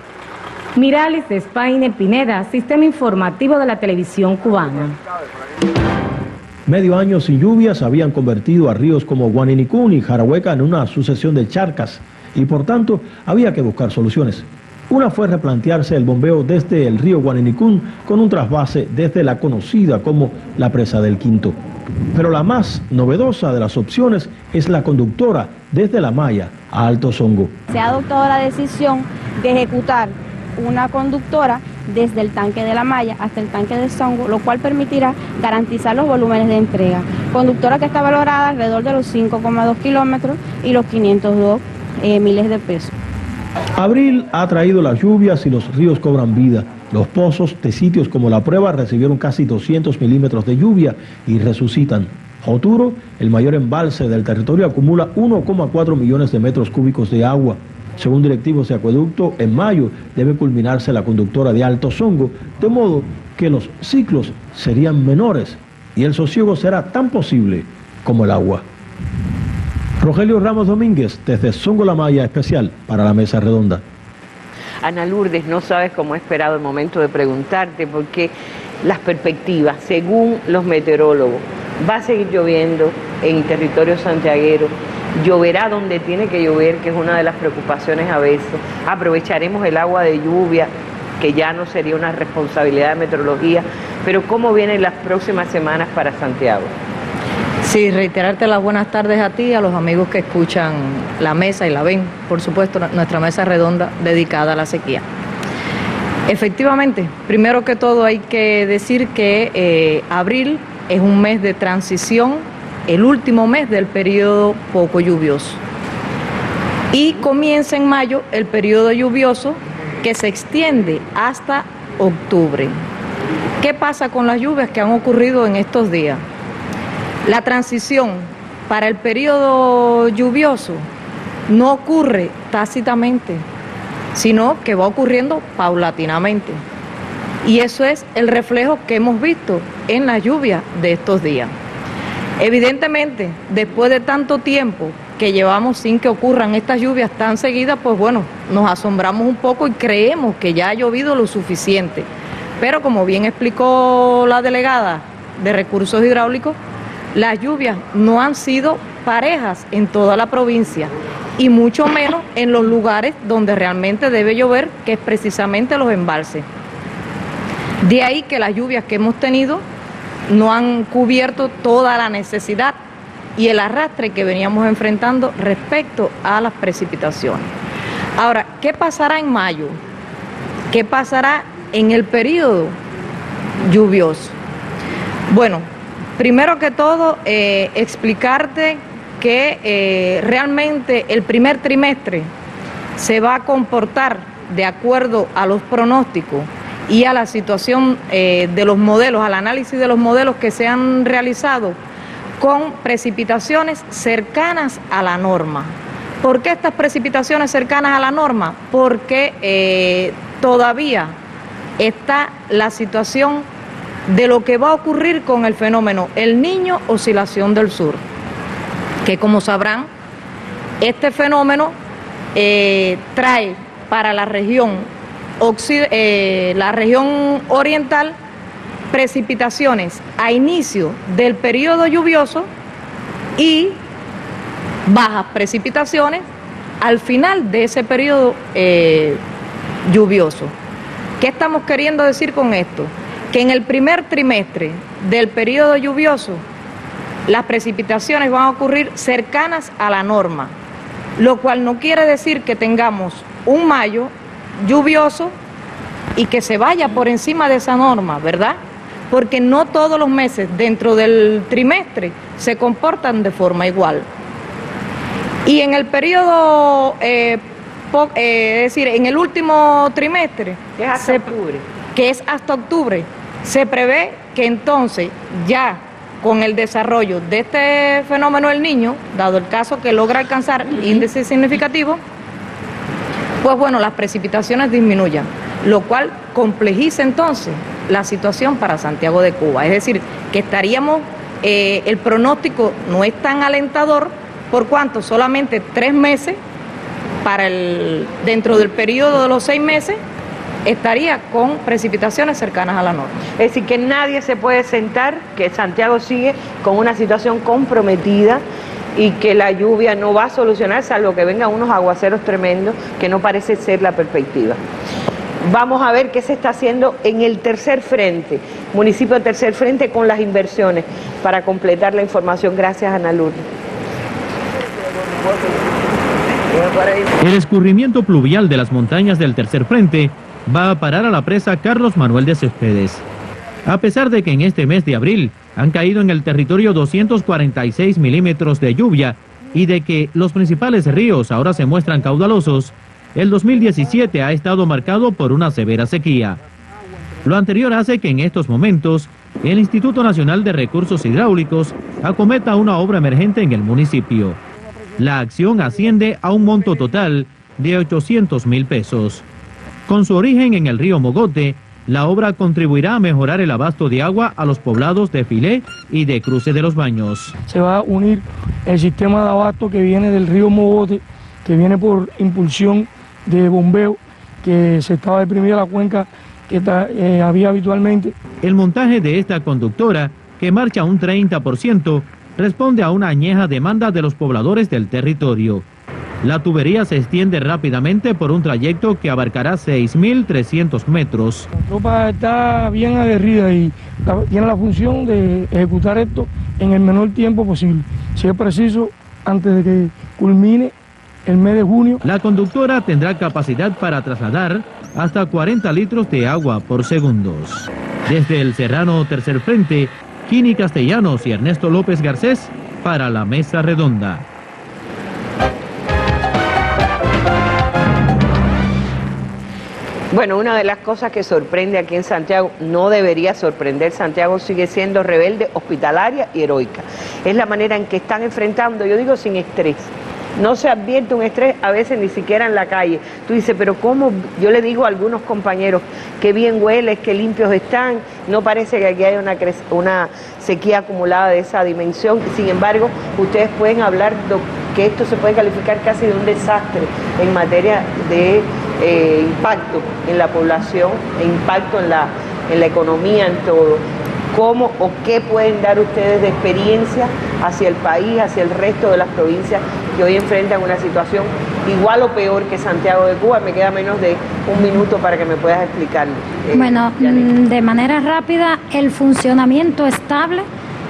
Miralis de España Pineda, Sistema Informativo de la Televisión Cubana. Medio año sin lluvias habían convertido a ríos como Guaninicún y Jarahueca en una sucesión de charcas y por tanto había que buscar soluciones. Una fue replantearse el bombeo desde el río Guaninicún con un trasvase desde la conocida como la presa del Quinto. Pero la más novedosa de las opciones es la conductora desde La Maya a Alto Songo. Se ha adoptado la decisión de ejecutar una conductora desde el tanque de La Maya hasta el tanque de Songo, lo cual permitirá garantizar los volúmenes de entrega. Conductora que está valorada alrededor de los 5,2 kilómetros y los 502 miles de pesos. Abril ha traído las lluvias y los ríos cobran vida. Los pozos de sitios como La Prueba recibieron casi 200 milímetros de lluvia y resucitan. Joturo, el mayor embalse del territorio, acumula 1,4 millones de metros cúbicos de agua. Según directivos de acueducto, en mayo debe culminarse la conductora de Alto Songo, de modo que los ciclos serían menores y el sosiego será tan posible como el agua. Rogelio Ramos Domínguez, desde Songolamaya, especial para la Mesa Redonda. Ana Lourdes, no sabes cómo he esperado el momento de preguntarte, porque las perspectivas, según los meteorólogos, va a seguir lloviendo en territorio santiaguero, lloverá donde tiene que llover, que es una de las preocupaciones a veces, aprovecharemos el agua de lluvia, que ya no sería una responsabilidad de meteorología, pero ¿cómo vienen las próximas semanas para Santiago? Sí, reiterarte las buenas tardes a ti, a los amigos que escuchan la mesa y la ven, por supuesto, nuestra mesa redonda dedicada a la sequía. Efectivamente, primero que todo hay que decir que abril es un mes de transición, el último mes del periodo poco lluvioso. y comienza en mayo el periodo lluvioso que se extiende hasta octubre. ¿Qué pasa con las lluvias que han ocurrido en estos días? La transición para el periodo lluvioso no ocurre tácitamente, sino que va ocurriendo paulatinamente. Y eso es el reflejo que hemos visto en la lluvia de estos días. Evidentemente, después de tanto tiempo que llevamos sin que ocurran estas lluvias tan seguidas, pues bueno, nos asombramos un poco y creemos que ya ha llovido lo suficiente. Pero como bien explicó la delegada de Recursos Hidráulicos, las lluvias no han sido parejas en toda la provincia y mucho menos en los lugares donde realmente debe llover, que es precisamente los embalses. De ahí que las lluvias que hemos tenido no han cubierto toda la necesidad y el arrastre que veníamos enfrentando respecto a las precipitaciones. Ahora, ¿qué pasará en mayo? ¿Qué pasará en el periodo lluvioso? Bueno, primero que todo, explicarte que realmente el primer trimestre se va a comportar de acuerdo a los pronósticos y a la situación de los modelos, al análisis de los modelos que se han realizado, con precipitaciones cercanas a la norma. ¿Por qué estas precipitaciones cercanas a la norma? Porque todavía está la situación de lo que va a ocurrir con el fenómeno El Niño Oscilación del Sur, que como sabrán, este fenómeno trae para la región oriental precipitaciones a inicio del periodo lluvioso y bajas precipitaciones al final de ese periodo lluvioso. ¿Qué estamos queriendo decir con esto? Que en el primer trimestre del periodo lluvioso las precipitaciones van a ocurrir cercanas a la norma, lo cual no quiere decir que tengamos un mayo lluvioso y que se vaya por encima de esa norma, ¿verdad? Porque no todos los meses dentro del trimestre se comportan de forma igual. Y en el periodo, es decir, en el último trimestre, que es hasta octubre, se prevé que entonces ya con el desarrollo de este fenómeno El Niño, dado el caso que logra alcanzar índices significativos, pues bueno, las precipitaciones disminuyan, lo cual complejiza entonces la situación para Santiago de Cuba. Es decir, que estaríamos, el pronóstico no es tan alentador, por cuanto solamente 3 meses, dentro del periodo de los 6 meses, estaría con precipitaciones cercanas a la norma. Es decir, que nadie se puede sentar, que Santiago sigue con una situación comprometida y que la lluvia no va a solucionar, salvo que vengan unos aguaceros tremendos, que no parece ser la perspectiva. Vamos a ver qué se está haciendo en el tercer frente, municipio de Tercer Frente, con las inversiones, para completar la información. Gracias, Ana Lourdes. El escurrimiento pluvial de las montañas del Tercer Frente va a parar a la presa Carlos Manuel de Céspedes. A pesar de que en este mes de abril han caído en el territorio 246 milímetros de lluvia y de que los principales ríos ahora se muestran caudalosos, el 2017 ha estado marcado por una severa sequía. Lo anterior hace que en estos momentos el Instituto Nacional de Recursos Hidráulicos acometa una obra emergente en el municipio. La acción asciende a un monto total de 800.000 pesos. Con su origen en el río Mogote, la obra contribuirá a mejorar el abasto de agua a los poblados de Filé y de Cruce de los Baños. Se va a unir el sistema de abasto que viene del río Mogote, que viene por impulsión de bombeo, que se estaba deprimiendo la cuenca que había habitualmente. El montaje de esta conductora, que marcha un 30%, responde a una añeja demanda de los pobladores del territorio. La tubería se extiende rápidamente por un trayecto que abarcará 6.300 metros. La tropa está bien aguerrida y tiene la función de ejecutar esto en el menor tiempo posible, si es preciso, antes de que culmine el mes de junio. La conductora tendrá capacidad para trasladar hasta 40 litros de agua por segundos. Desde el Serrano Tercer Frente, Kini Castellanos y Ernesto López Garcés para la Mesa Redonda. Bueno, una de las cosas que sorprende aquí en Santiago, no debería sorprender, Santiago sigue siendo rebelde, hospitalaria y heroica. Es la manera en que están enfrentando, yo digo sin estrés. No se advierte un estrés a veces ni siquiera en la calle. Tú dices, pero ¿cómo? Yo le digo a algunos compañeros, qué bien hueles, qué limpios están. No parece que aquí haya una sequía acumulada de esa dimensión. Sin embargo, ustedes pueden hablar de que esto se puede calificar casi de un desastre en materia de impacto en la población, e impacto en la economía, en todo. ¿Cómo o qué pueden dar ustedes de experiencia hacia el país, hacia el resto de las provincias que hoy enfrentan una situación igual o peor que Santiago de Cuba? Me queda menos de un minuto para que me puedas explicarlo. Bueno, de manera rápida, el funcionamiento estable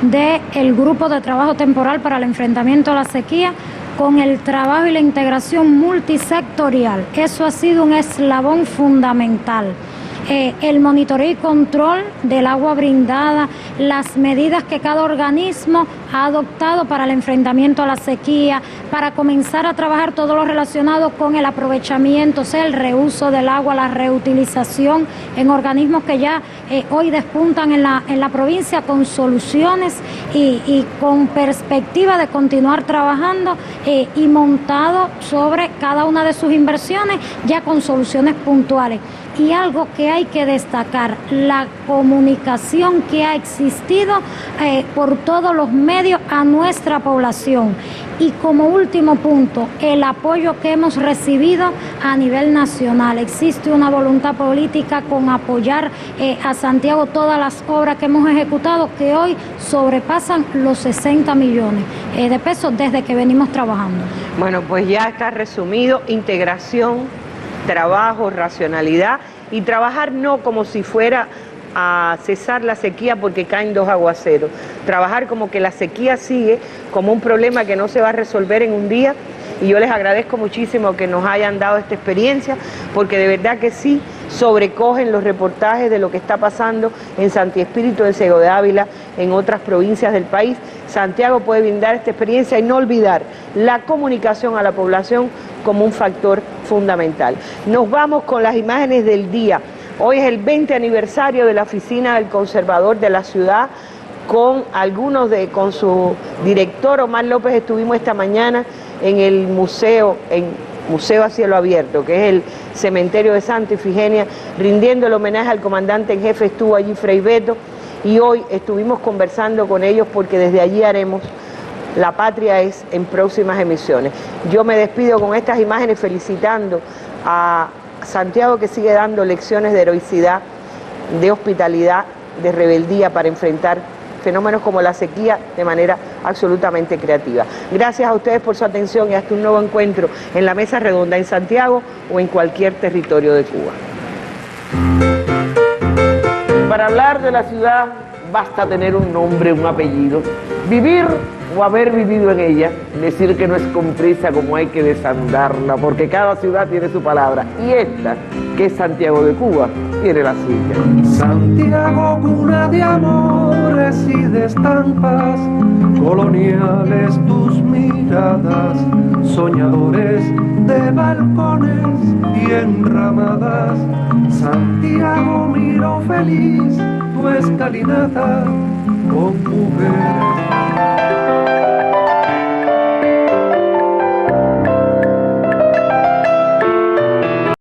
del grupo de trabajo temporal para el enfrentamiento a la sequía con el trabajo y la integración multisectorial. Eso ha sido un eslabón fundamental. El monitoreo y control del agua brindada, las medidas que cada organismo ha adoptado para el enfrentamiento a la sequía, para comenzar a trabajar todo lo relacionado con el aprovechamiento, o sea, el reuso del agua, la reutilización en organismos que ya hoy despuntan en la provincia con soluciones y con perspectiva de continuar trabajando y montado sobre cada una de sus inversiones ya con soluciones puntuales. Y algo que hay que destacar, la comunicación que ha existido por todos los medios a nuestra población. Y como último punto, el apoyo que hemos recibido a nivel nacional. Existe una voluntad política con apoyar a Santiago todas las obras que hemos ejecutado, que hoy sobrepasan los 60 millones de pesos desde que venimos trabajando. Bueno, pues ya está resumido: integración, trabajo, racionalidad, y trabajar no como si fuera a cesar la sequía porque caen 2 aguaceros, trabajar como que la sequía sigue como un problema que no se va a resolver en un día. Y yo les agradezco muchísimo que nos hayan dado esta experiencia, porque de verdad que sí sobrecogen los reportajes de lo que está pasando en Santi Espíritu, en Ciego de Ávila, en otras provincias del país. Santiago puede brindar esta experiencia y no olvidar la comunicación a la población como un factor fundamental. Nos vamos con las imágenes del día. Hoy es el 20 aniversario de la oficina del conservador de la ciudad. Con su director Omar López estuvimos esta mañana en el museo a cielo abierto, que es el cementerio de Santa Ifigenia, rindiendo el homenaje al comandante en jefe. Estuvo allí Frei Beto, y hoy estuvimos conversando con ellos porque desde allí haremos La Patria Es en próximas emisiones. Yo me despido con estas imágenes felicitando a Santiago, que sigue dando lecciones de heroicidad, de hospitalidad, de rebeldía para enfrentar fenómenos como la sequía de manera absolutamente creativa. Gracias a ustedes por su atención y hasta un nuevo encuentro en la Mesa Redonda en Santiago o en cualquier territorio de Cuba. Para hablar de la ciudad basta tener un nombre, un apellido, vivir o haber vivido en ella, decir que no es con prisa como hay que desandarla, porque cada ciudad tiene su palabra, y esta, que es Santiago de Cuba, tiene la suya. Santiago, cuna de amores y de estampas, coloniales tus miradas, soñadores de balcones y enramadas. Santiago, miro feliz tu escalinata con mujeres